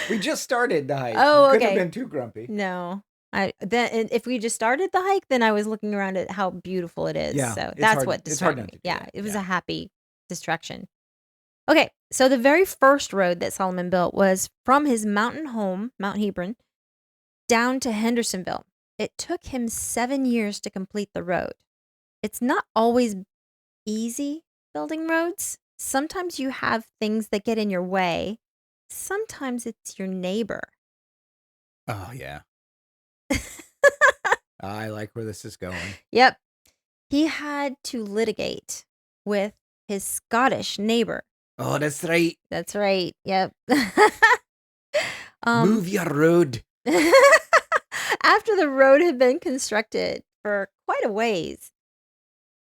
We just started the hike. Oh, okay. Couldn't have been too grumpy. No. If we just started the hike, then I was looking around at how beautiful it is. Yeah, so that's what distracted me. Yeah, it was a happy distraction. Okay, so the very first road that Solomon built was from his mountain home, Mount Hebron, down to Hendersonville. It took him 7 years to complete the road. It's not always easy building roads. Sometimes you have things that get in your way. Sometimes it's your neighbor. Oh, yeah. I like where this is going. Yep. He had to litigate with his Scottish neighbor. Oh, that's right. That's right. Yep. Move your road. After the road had been constructed for quite a ways,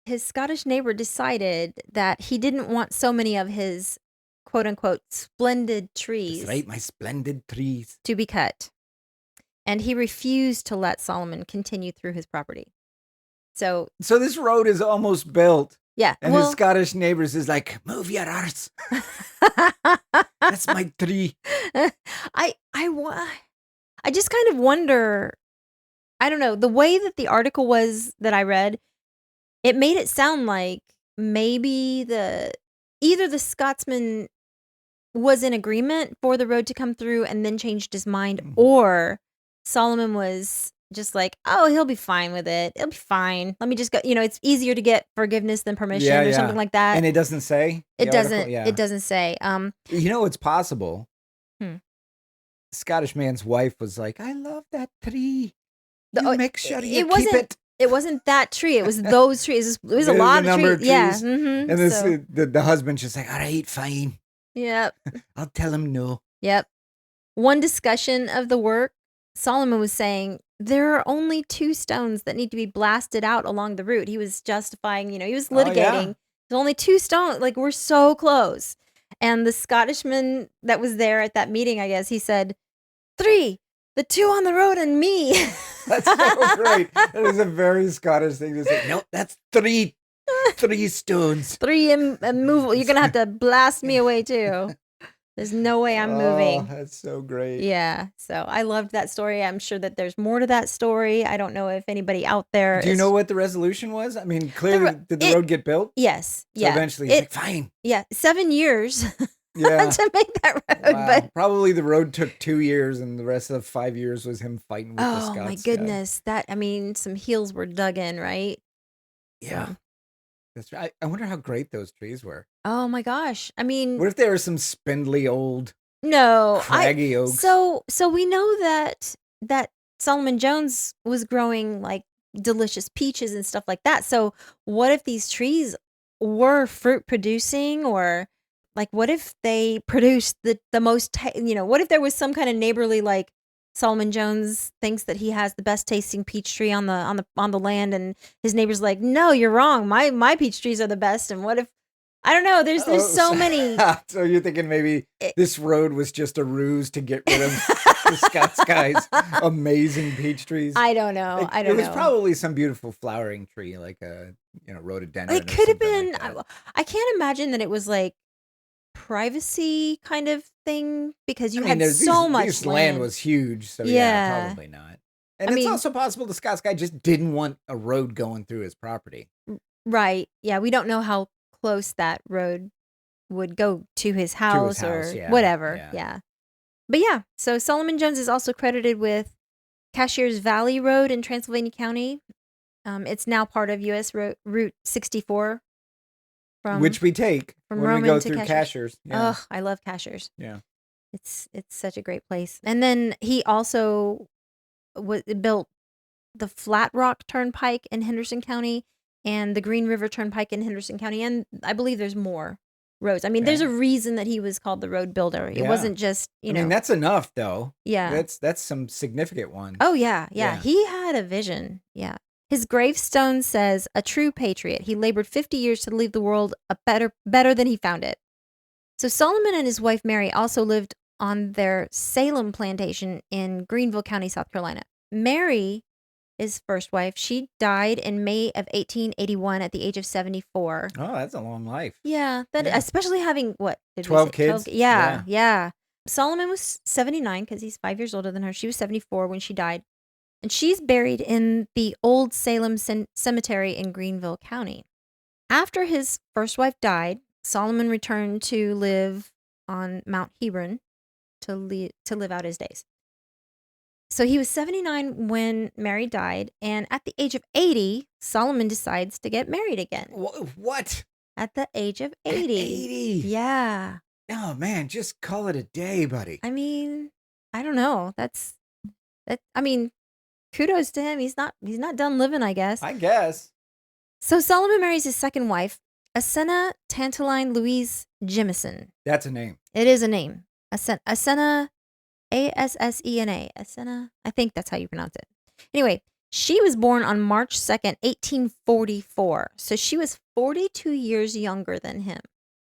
his Scottish neighbor decided that he didn't want so many of his quote unquote splendid trees. That's right, my splendid trees. To be cut. And he refused to let Solomon continue through his property. So this road is almost built. Yeah. And his Scottish neighbors is like, move your arse. That's my tree. I just kind of wonder, I don't know, the way that the article was that I read, it made it sound like maybe either the Scotsman was in agreement for the road to come through and then changed his mind, or Solomon was just like, oh, he'll be fine with it. It'll be fine. Let me just go. It's easier to get forgiveness than permission or something like that. And it doesn't say? It doesn't. It doesn't say. It's possible. The Scottish man's wife was like, I love that tree. Make sure you keep it. It wasn't that tree. It was those trees. It was a lot of trees. Yeah. Mm-hmm. And the husband's just like, all right, fine. Yep. I'll tell him no. Yep. One discussion of the work, Solomon was saying, there are only 2 stones that need to be blasted out along the route. He was justifying, he was litigating. There's only 2 stones. Like, we're so close. And the Scottishman that was there at that meeting, I guess, he said, 3, the 2 on the road and me. That's so great. That is a very Scottish thing to say. No, that's 3 stones. 3 immovable. You're going to have to blast me away too. There's no way I'm Oh, moving. that's so great. Yeah. So I loved that story. I'm sure that there's more to that story. I don't know if anybody out there Do you know is what the resolution was? I mean, the clearly, ro- did the it. road get built? Yes. So Yeah. eventually he's It. like, fine. Yeah. 7 years Yeah. to make that road, but Wow. Probably the road took 2 years and the rest of 5 years was him fighting with the oh my Scots guy. goodness, some heels were dug in, right? Yeah. So, That's right. I wonder how great those trees were. oh my gosh. I mean, What if there were some spindly old no, craggy oaks? so we know that Solomon Jones was growing like delicious peaches and stuff like that. So what if these trees were fruit producing, or like what if they produced the most what if there was some kind of neighborly, like Solomon Jones thinks that he has the best tasting peach tree on the land, and his neighbor's like, "No, you're wrong. My peach trees are the best." And what if, I don't know, there's Oh, so many. so you're thinking maybe It, this road was just a ruse to get rid of the Scots guy's amazing peach trees? I don't know. I It don't was know. probably some beautiful flowering tree, like a rhododendron It or could have something been. like that. I can't imagine that it was like privacy kind of thing, because I you mean, had so much this land land. was huge, so yeah, Yeah. probably not. And I it's mean, also possible the Scots guy just didn't want a road going through his property. right. Yeah, we don't know how close that road would go to his To his house house, or yeah. whatever. Yeah. Yeah. But yeah, so Solomon Jones is also credited with Cashier's Valley Road in Transylvania County. It's now part of US Route 64 from Which we take from when we Roman go to through Cashiers. Cashers. Yeah. Ugh, I love Cashiers. Yeah. It's such a great place. And then he also built the Flat Rock Turnpike in Henderson County and the Green River Turnpike in Henderson County, and I believe there's more roads. I mean, there's Yeah. a reason that he was called the road builder. It Yeah. wasn't just, I mean, that's enough though. yeah. That's some significant ones. Oh yeah, yeah. Yeah. He had a vision. Yeah. His gravestone says, "A true patriot. He labored 50 years to leave the world a better than he found it." So Solomon and his wife Mary also lived on their Salem plantation in Greenville County, South Carolina. Mary, his first wife, she died in May of 1881 at the age of 74. Oh, that's a long life. Yeah, that Yeah. especially having, what did 12 we say? kids? Yeah, yeah. Solomon was 79 because he's 5 years older than her. She was 74 when she died. And she's buried in the Old Salem Cemetery in Greenville County. After his first wife died, Solomon returned to live on Mount Hebron to live out his days. So he was 79 when Mary died, and at the age of 80, Solomon decides to get married again. What? At the age of At 80. 80? Yeah. Oh man, just call it a day, buddy. I mean, I don't know. I mean, kudos to him. He's not done living, I guess. I guess. So Solomon marries his second wife, Asenna Tantaline Louise Jemison. That's a name. It is a name. Asenna, Assena. Asenna. I think that's how you pronounce it. Anyway, she was born on March 2nd, 1844. So she was 42 years younger than him.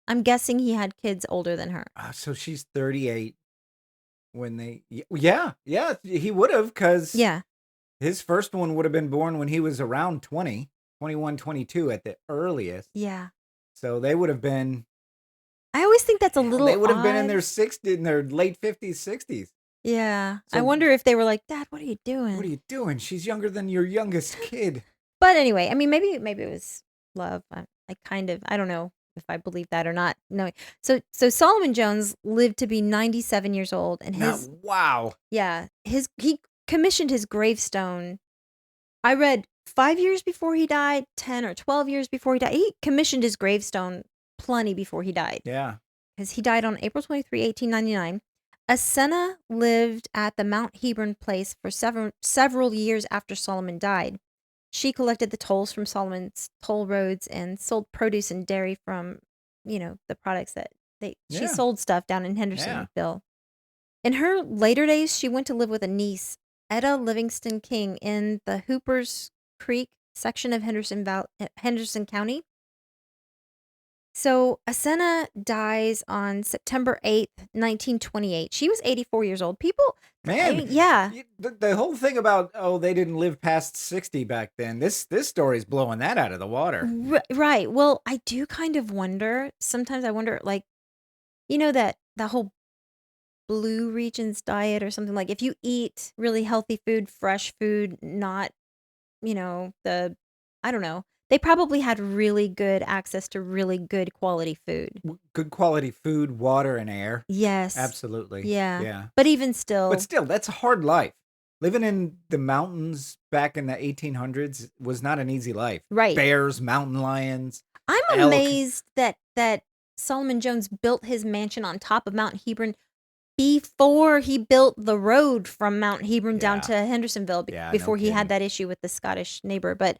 I'm guessing he had kids older than her. So she's 38 when they. Yeah, he would have, because Yeah. his first one would have been born when he was around 20, 21, 22 at the earliest. Yeah. So they would have been. I always think that's a little They would have been in odd. their late 50s, 60s. Yeah. I So- wonder if they were like, "Dad, what are you doing?" What are you doing? She's younger than your youngest kid. But anyway, I mean, maybe it was love. I don't know if I believe that or not. No. So Solomon Jones lived to be 97 years old, and Wow. he commissioned his gravestone. I read 5 years before he died, 10 or 12 years before he died. He commissioned his gravestone plenty before he died, Yeah. because he died on April 23, 1899. Asenna lived at the Mount Hebron place for several years after Solomon died. She collected the tolls from Solomon's toll roads and sold produce and dairy from, the products that she Yeah. sold stuff down in Hendersonville. In her later days, she went to live with a niece, Etta Livingston King, in the Hoopers Creek section of Henderson County. So Asenna dies on September 8th, 1928. She was 84 years old. People, Man, yeah. The whole thing about they didn't live past 60 back then. This story's blowing that out of the water. Right. Well, I do kind of wonder. Sometimes I wonder, like, that whole blue regions diet or something, like if you eat really healthy food, fresh food, not, the I don't know. They probably had really good access to really good quality food. Good quality food, water, and air. Yes. Absolutely. Yeah. Yeah. But even But still, still, that's a hard life. Living in the mountains back in the 1800s was not an easy life. right. Bears, mountain lions, I'm elk. amazed that Solomon Jones built his mansion on top of Mount Hebron before he built the road from Mount Hebron down Yeah. to Hendersonville Yeah, no before he had kidding. that issue with the Scottish neighbor. But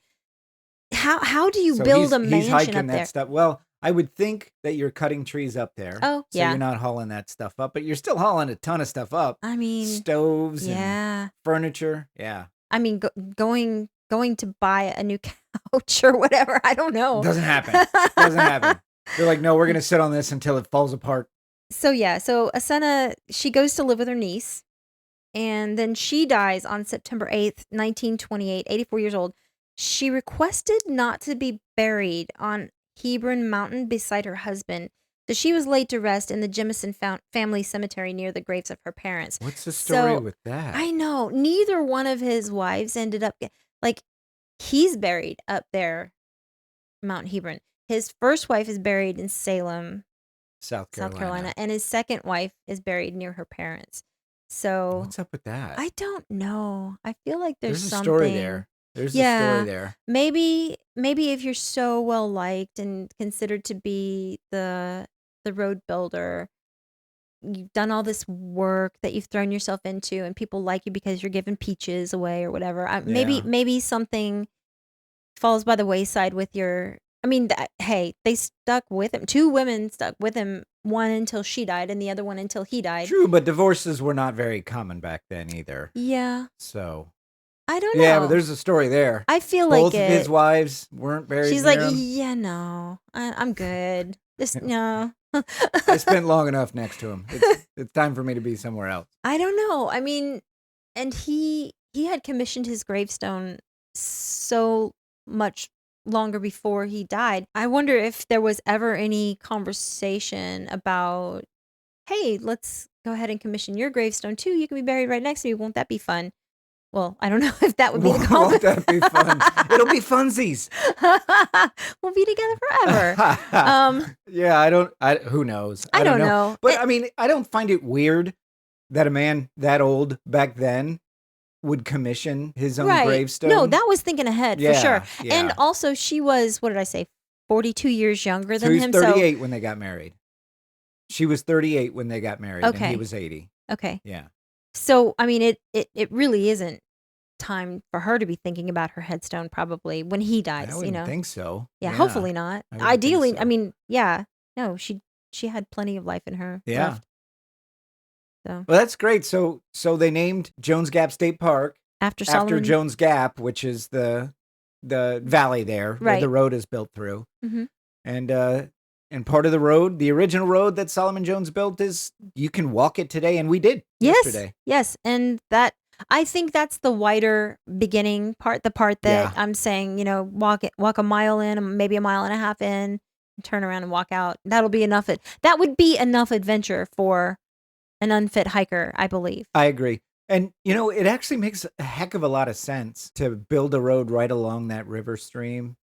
how do you So build a he's mansion hiking up that there? stuff. Well, I would think that you're cutting trees up there, Oh, so you're yeah. not hauling that stuff up, but you're still hauling a ton of stuff up. I mean, Stoves and yeah. furniture. Yeah. I mean, going to buy a new couch or whatever. I don't know. Doesn't happen. Doesn't happen. They're like, no, we're going to sit on this until it falls apart. So yeah, so Asena, she goes to live with her niece, and then she dies on September 8th, 1928, 84 years old. She requested not to be buried on Hebron Mountain beside her husband. So she was laid to rest in the Jemison family cemetery near the graves of her parents. What's the story So with that? I know neither one of his wives ended up like he's buried up there, Mount Hebron. His first wife is buried in Salem, South South Carolina. Carolina, and his second wife is buried near her parents. So What's up with that? I don't know. I feel like there's There's a something. story there. There's a story Yeah, there. maybe if you're so well liked and considered to be the road builder, you've done all this work that you've thrown yourself into, and people like you because you're giving peaches away or whatever. Maybe Yeah. something falls by the wayside with your. I mean, hey, they stuck with him. Two women stuck with him. One until she died, and the other one until he died. True, but divorces were not very common back then either. Yeah, So, I don't know. yeah, but there's a story there. I feel Both like of his wives weren't buried she's near like, him. yeah, no, I'm good. Just no. I spent long enough next to him. It's time for me to be somewhere else. I don't know. I mean, and he had commissioned his gravestone so much longer before he died. I wonder if there was ever any conversation about, hey, let's go ahead and commission your gravestone too. You can be buried right next to me. Won't that be fun? Well, I don't know if that would be the Won't that be fun? It'll be funsies. We'll be together forever. Yeah, who knows? I don't know. But I mean, I don't find it weird that a man that old back then would commission his own right. gravestone. No, that was thinking ahead for sure. Yeah. And also, she was, what did I say, 42 years younger So than he was him. 38 when they got married. She was 38 when they got married, and Okay. he was 80. Okay. Yeah. So, I mean, it really isn't time for her to be thinking about her headstone probably when he dies, I wouldn't think so. Yeah, hopefully not. I wouldn't think Ideally, so. I mean, yeah. No, she had plenty of life in her Yeah. left. So, Well, that's great. So they named Jones Gap State Park after after Solomon. Jones Gap, which is the valley there where the Right. road is built through. Mhm. And part of the road, the original road that Solomon Jones built, is you can walk it today, and we did yesterday. Yes, and that I think that's the wider beginning part, the part that Yeah. I'm saying, walk a mile in, maybe a mile and a half in, and turn around and walk out. That'll be enough. That would be enough adventure for an unfit hiker, I believe. I agree. And, it actually makes a heck of a lot of sense to build a road right along that river stream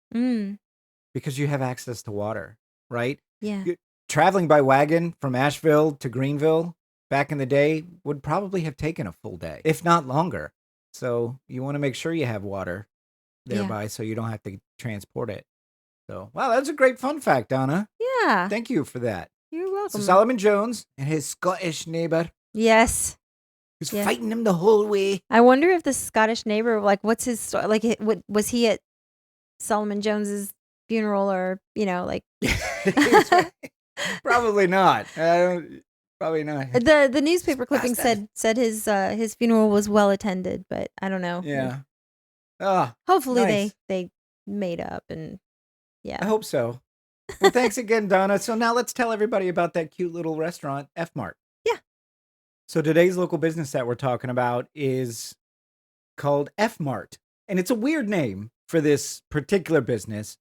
because you have access to water, right? Yeah. Traveling by wagon from Asheville to Greenville back in the day would probably have taken a full day, if not longer. So you want to make sure you have water thereby so you don't have to transport it. So, wow, that's a great fun fact, Donna. Yeah. Thank you for that. You're welcome. So Solomon Jones and his Scottish neighbor Yes. was fighting him the whole way. I wonder if the Scottish neighbor, like, what's his story? Like, was he at Solomon Jones's funeral, or like? Probably not. Probably not. The newspaper clipping said his funeral was well attended, but I don't know. Yeah. Oh, hopefully nice. they made up, and I hope so. Well, thanks again, Donna. So now let's tell everybody about that cute little restaurant, F-Mart. Yeah. So today's local business that we're talking about is called F-Mart. And it's a weird name for this particular business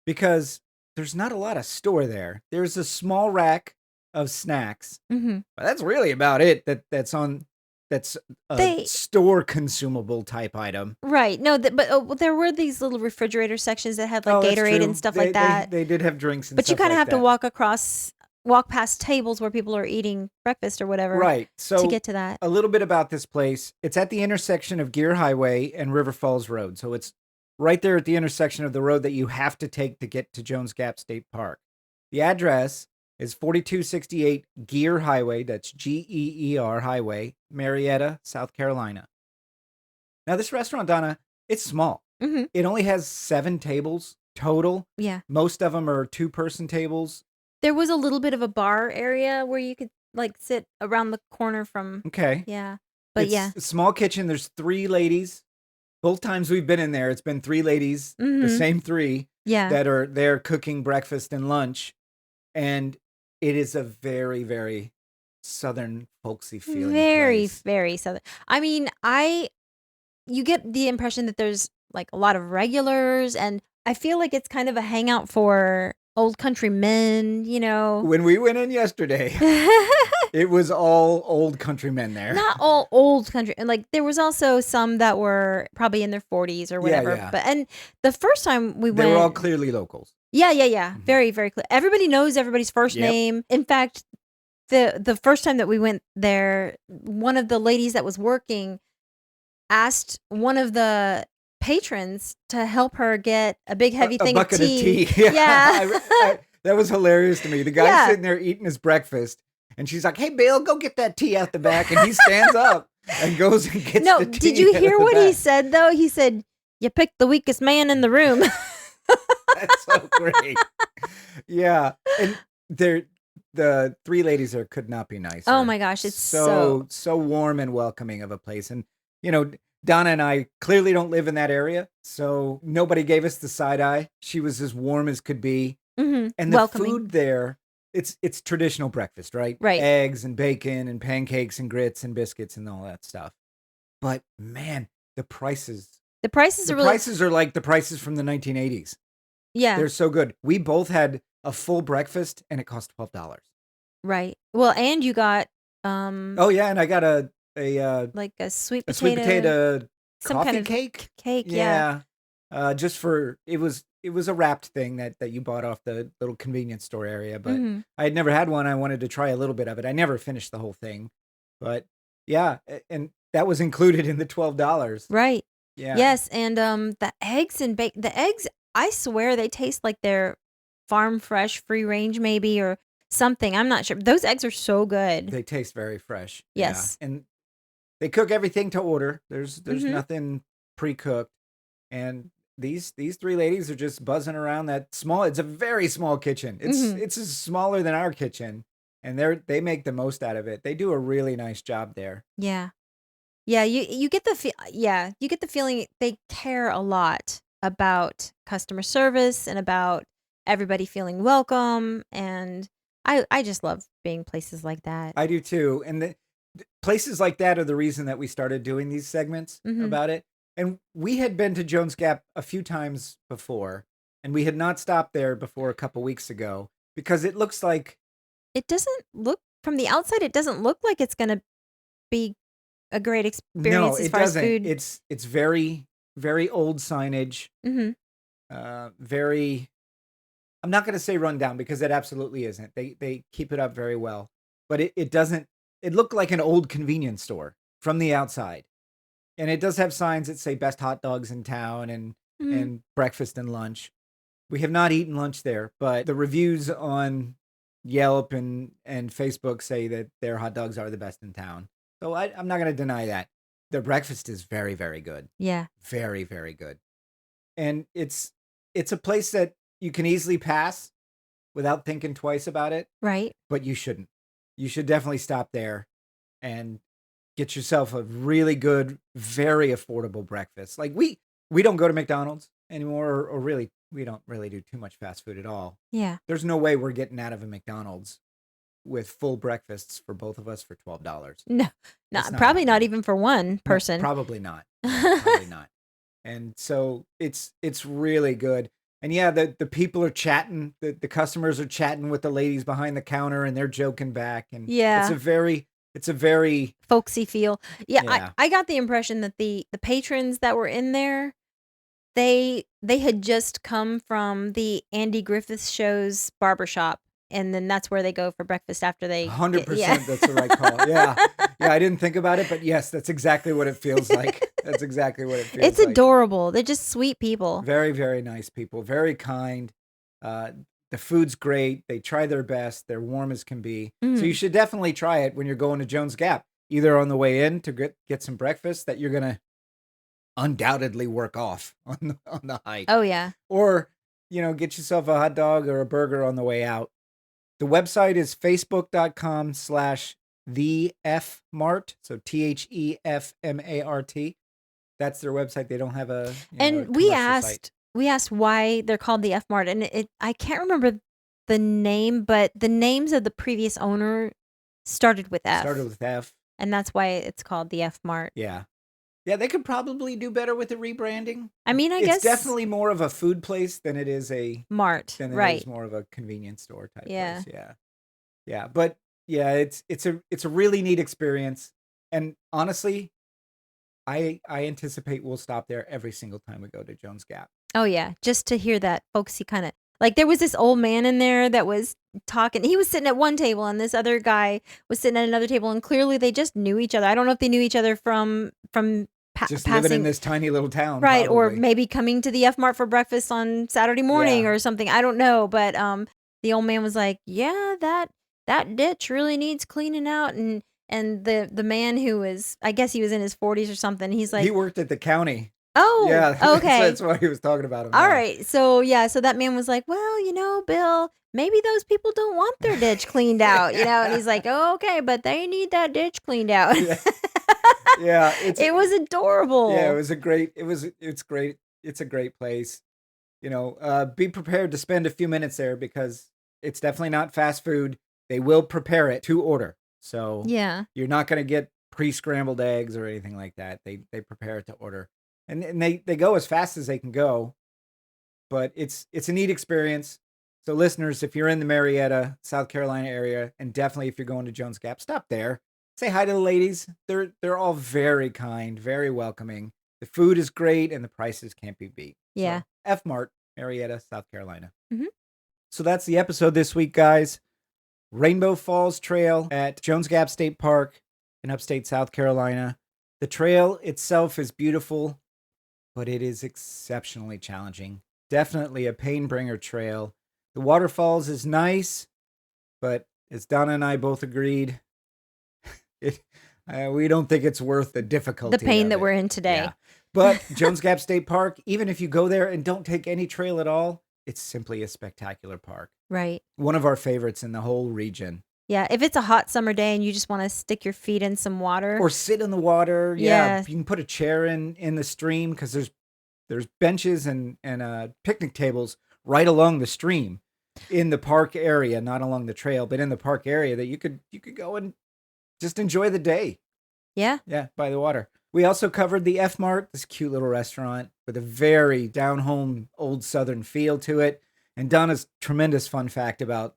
because there's not a lot of store there. There's a small rack of snacks. Mhm. But that's really about it. That's a They store consumable type item. Right. No, but well, there were these little refrigerator sections that had like Oh, that's Gatorade and true. stuff like They that. they did have drinks and But you stuff kind of like have to that. walk past tables where people are eating breakfast or whatever Right. to So get to that. a little bit about this place. It's at the intersection of Gear Highway and River Falls Road. So it's right there at the intersection of the road that you have to take to get to Jones Gap State Park. The address is 4268 Gear Highway. That's Geer Highway, Marietta, South Carolina. Now, this restaurant, Donna, it's small. Mhm. It only has 7 tables total. Yeah. Most of them are 2-person tables. There was a little bit of a bar area where you could like sit around the corner from Okay. yeah. But It's yeah. a small kitchen. There's 3 ladies. Both times we've been in there, it's been 3 ladies, the Mhm. same 3 Yeah. that are there cooking breakfast and lunch. And it is a very, very southern folksy feeling Very, place. very southern. I mean, you get the impression that there's like a lot of regulars, and I feel like it's kind of a hangout for old country men, you know. When we went in yesterday, it was all old countrymen there. Not all old country, and like there was also some that were probably in their 40s or Yeah, whatever. yeah. But and the first time we They went, were all clearly locals. yeah, yeah, yeah, Mhm. very, very clear. Everybody knows everybody's first Yep. name. In fact, the first time that we went there, one of the ladies that was working asked one of the patrons to help her get a big heavy A thing bucket of of tea. tea. Yeah. That was hilarious to me. The guy's Yeah. sitting there eating his breakfast, and she's like, "Hey, Bill, go get that tea out the back." And he stands up and goes and gets No, the tea. did you out hear of the what he back. said though? He said, "You picked the weakest man in the room." That's so great. Yeah, and the 3 ladies there could not be nicer. Oh my gosh, it's so so warm and welcoming of a place. And you know, Donna and I clearly don't live in that area, so nobody gave us the side eye. She was as warm as could be. mhm, And the welcoming. food there, it's traditional breakfast, right? Right. Eggs and bacon and pancakes and grits and biscuits and all that stuff. But man, the prices The prices the are really prices are like the prices from the 1980s. yeah, They're so good. We both had a full breakfast and it cost $12. right. Well, and you got Oh yeah, and I got a like a sweet sweet potato, potato some coffee kind of cake. cake, yeah. Just for it was a wrapped thing that you bought off the little convenience store area, but Mhm. I had never had one. I wanted to try a little bit of it. I never finished the whole thing, but yeah, and that was included in the $12. Right. Yeah. Yes, and the eggs and the eggs, I swear they taste like they're farm fresh, free range maybe or something. I'm not sure. Those eggs are so good. They taste very fresh. Yes. Yeah. And they cook everything to order. There's Mhm. nothing pre-cooked. And these 3 ladies are just buzzing around that small it's a very small kitchen. Mhm. It's smaller than our kitchen, and they make the most out of it. They do a really nice job there. Yeah. Yeah, you get the you get the feeling they care a lot about customer service and about everybody feeling welcome, and I just love being places like that. I do too. And places like that are the reason that we started doing these segments Mhm. about it. And we had been to Jones Gap a few times before, and we had not stopped there before a couple weeks ago because it looks like It doesn't look from the outside, it doesn't look like it's gonna be a great no, experience as it far as doesn't. food. It's very very old signage, Mhm. very I'm not going to say rundown because it absolutely isn't. They keep it up very well, but it doesn't. It looked like an old convenience store from the outside, and it does have signs that say best hot dogs in town Mhm. and breakfast and lunch. We have not eaten lunch there, but the reviews on Yelp and Facebook say that their hot dogs are the best in town. So I'm not going to deny that. Their breakfast is very very good, Yeah. very very good, and it's a place that you can easily pass without thinking twice about it, Right. but you shouldn't. You should definitely stop there and get yourself a really good, very affordable breakfast. Like we don't go to McDonald's anymore, or really we don't really do too much fast food at all. Yeah. There's no way we're getting out of a McDonald's with full breakfasts for both of us for $12. No. It's Not not probably not happening. even for one No, person. probably not. No, probably not. And so it's really good. And yeah, the people are chatting. The customers are chatting with the ladies behind the counter, and they're joking back. And Yeah. it's a very Folksy feel. Yeah, yeah. I got the impression that the patrons that were in there, they had just come from the Andy Griffith Show's barbershop, and then that's where they go for breakfast after they get, yeah. 100% that's the right call. Yeah. Yeah, I didn't think about it, but yes, that's exactly what it feels like. That's exactly what it feels It's like. adorable. They're just sweet people. Very, very nice people. Very kind. The food's great. They try their best. They're warm as can be. So you should definitely try it when you're going to Jones Gap, either on the way in to get some breakfast that you're going to undoubtedly work off on the hike. Oh, yeah. Or, get yourself a hot dog or a burger on the way out. The website is facebook.com/the F-Mart. So THEFMART. That's their website. They don't have a And we asked why they're called the F-Mart, and I can't remember the name, but the names of the previous owner started with F. Started with F. And that's why it's called the F-Mart. Yeah. Yeah, they could probably do better with the rebranding. I mean, I guess it's definitely more of a food place than it is a Mart, than it right? is more of a convenience store type Yeah. place. Yeah. Yeah, but yeah, it's a really neat experience. And honestly, I anticipate we'll stop there every single time we go to Jones Gap. Oh yeah, just to hear that folksy kind of, like, there was this old man in there that was talking. He was sitting at one table and this other guy was sitting at another table, and clearly they just knew each other. I don't know if they knew each other from Just passing, living in this tiny little town, right? Or probably. maybe coming to the F-Mart for breakfast on Saturday morning or something. I don't know, but the old man was like, "Yeah, that ditch really needs cleaning out," and the man who was, I guess he was in his 40s or something. He's like, he worked at the county. "Oh, yeah, okay, that's why he was talking about him. All yeah. right." So so that man was like, "Well, Bill, maybe those people don't want their ditch cleaned out, And he's like, "Oh, okay, but they need that ditch cleaned out." Yeah, it was adorable. Yeah, it's great. It's a great place. Be prepared to spend a few minutes there because it's definitely not fast food. They will prepare it to order. So yeah, you're not going to get pre-scrambled eggs or anything like that. They prepare it to order. And they go as fast as they can go. But it's a neat experience. So listeners, if you're in the Marietta, South Carolina area, and definitely if you're going to Jones Gap, stop there. Say hi to the ladies. They're all very kind, very welcoming. The food is great and the prices can't be beat. Yeah. So, F-Mart, Marietta, South Carolina. Mm-hmm. So that's the episode this week, guys. Rainbow Falls Trail at Jones Gap State Park in upstate South Carolina. The trail itself is beautiful, but it is exceptionally challenging. Definitely a pain-bringer trail. The waterfalls is nice, but as Donna and I both agreed, we don't think it's worth the difficulty. The pain that we're in today. Yeah. But Jones Gap State Park, even if you go there and don't take any trail at all, it's simply a spectacular park. Right. One of our favorites in the whole region. Yeah, if it's a hot summer day and you just want to stick your feet in some water. Or sit in the water. Yeah. You can put a chair in the stream because there's benches and picnic tables right along the stream in the park area, not along the trail, but in the park area that you could go and just enjoy the day. Yeah. Yeah, by the water. We also covered the F-Mart, this cute little restaurant with a very down-home old Southern feel to it. And Donna's tremendous fun fact about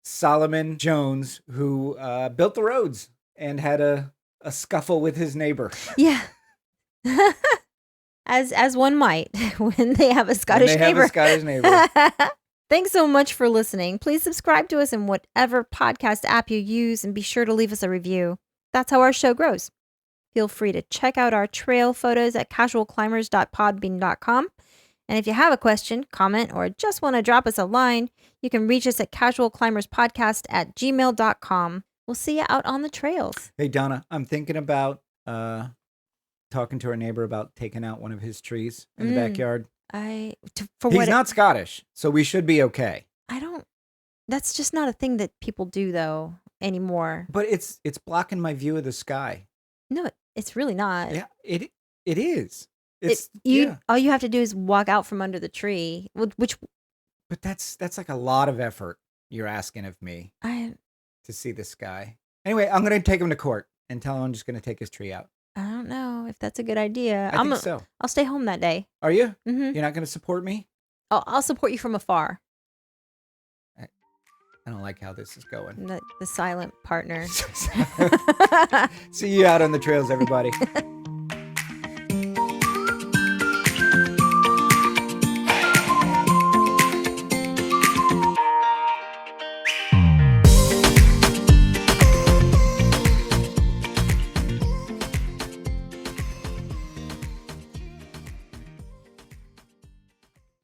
Solomon Jones, who built the roads and had a scuffle with his neighbor. Yeah. As one might when they have a Scottish neighbor. Thanks so much for listening. Please subscribe to us in whatever podcast app you use and be sure to leave us a review. That's how our show grows. Feel free to check out our trail photos at casualclimbers.podbean.com. And if you have a question, comment, or just want to drop us a line, you can reach us at casualclimberspodcast@gmail.com. We'll see you out on the trails. Hey, Donna, I'm thinking about talking to our neighbor about taking out one of his trees in the backyard. He's not Scottish, so we should be okay. That's just not a thing that people do, though, anymore. But it's blocking my view of the sky. No, it's really not. Yeah, it is. All you have to do is walk out from under the tree, but that's like a lot of effort you're asking of me to see the sky. Anyway, I'm going to take him to court and tell him I'm just going to take his tree out. I don't know if that's a good idea. I think so. I'll stay home that day. Are you? Mm-hmm. You're not going to support me? I'll support you from afar. I don't like how this is going. The silent partner. See you out on the trails, everybody.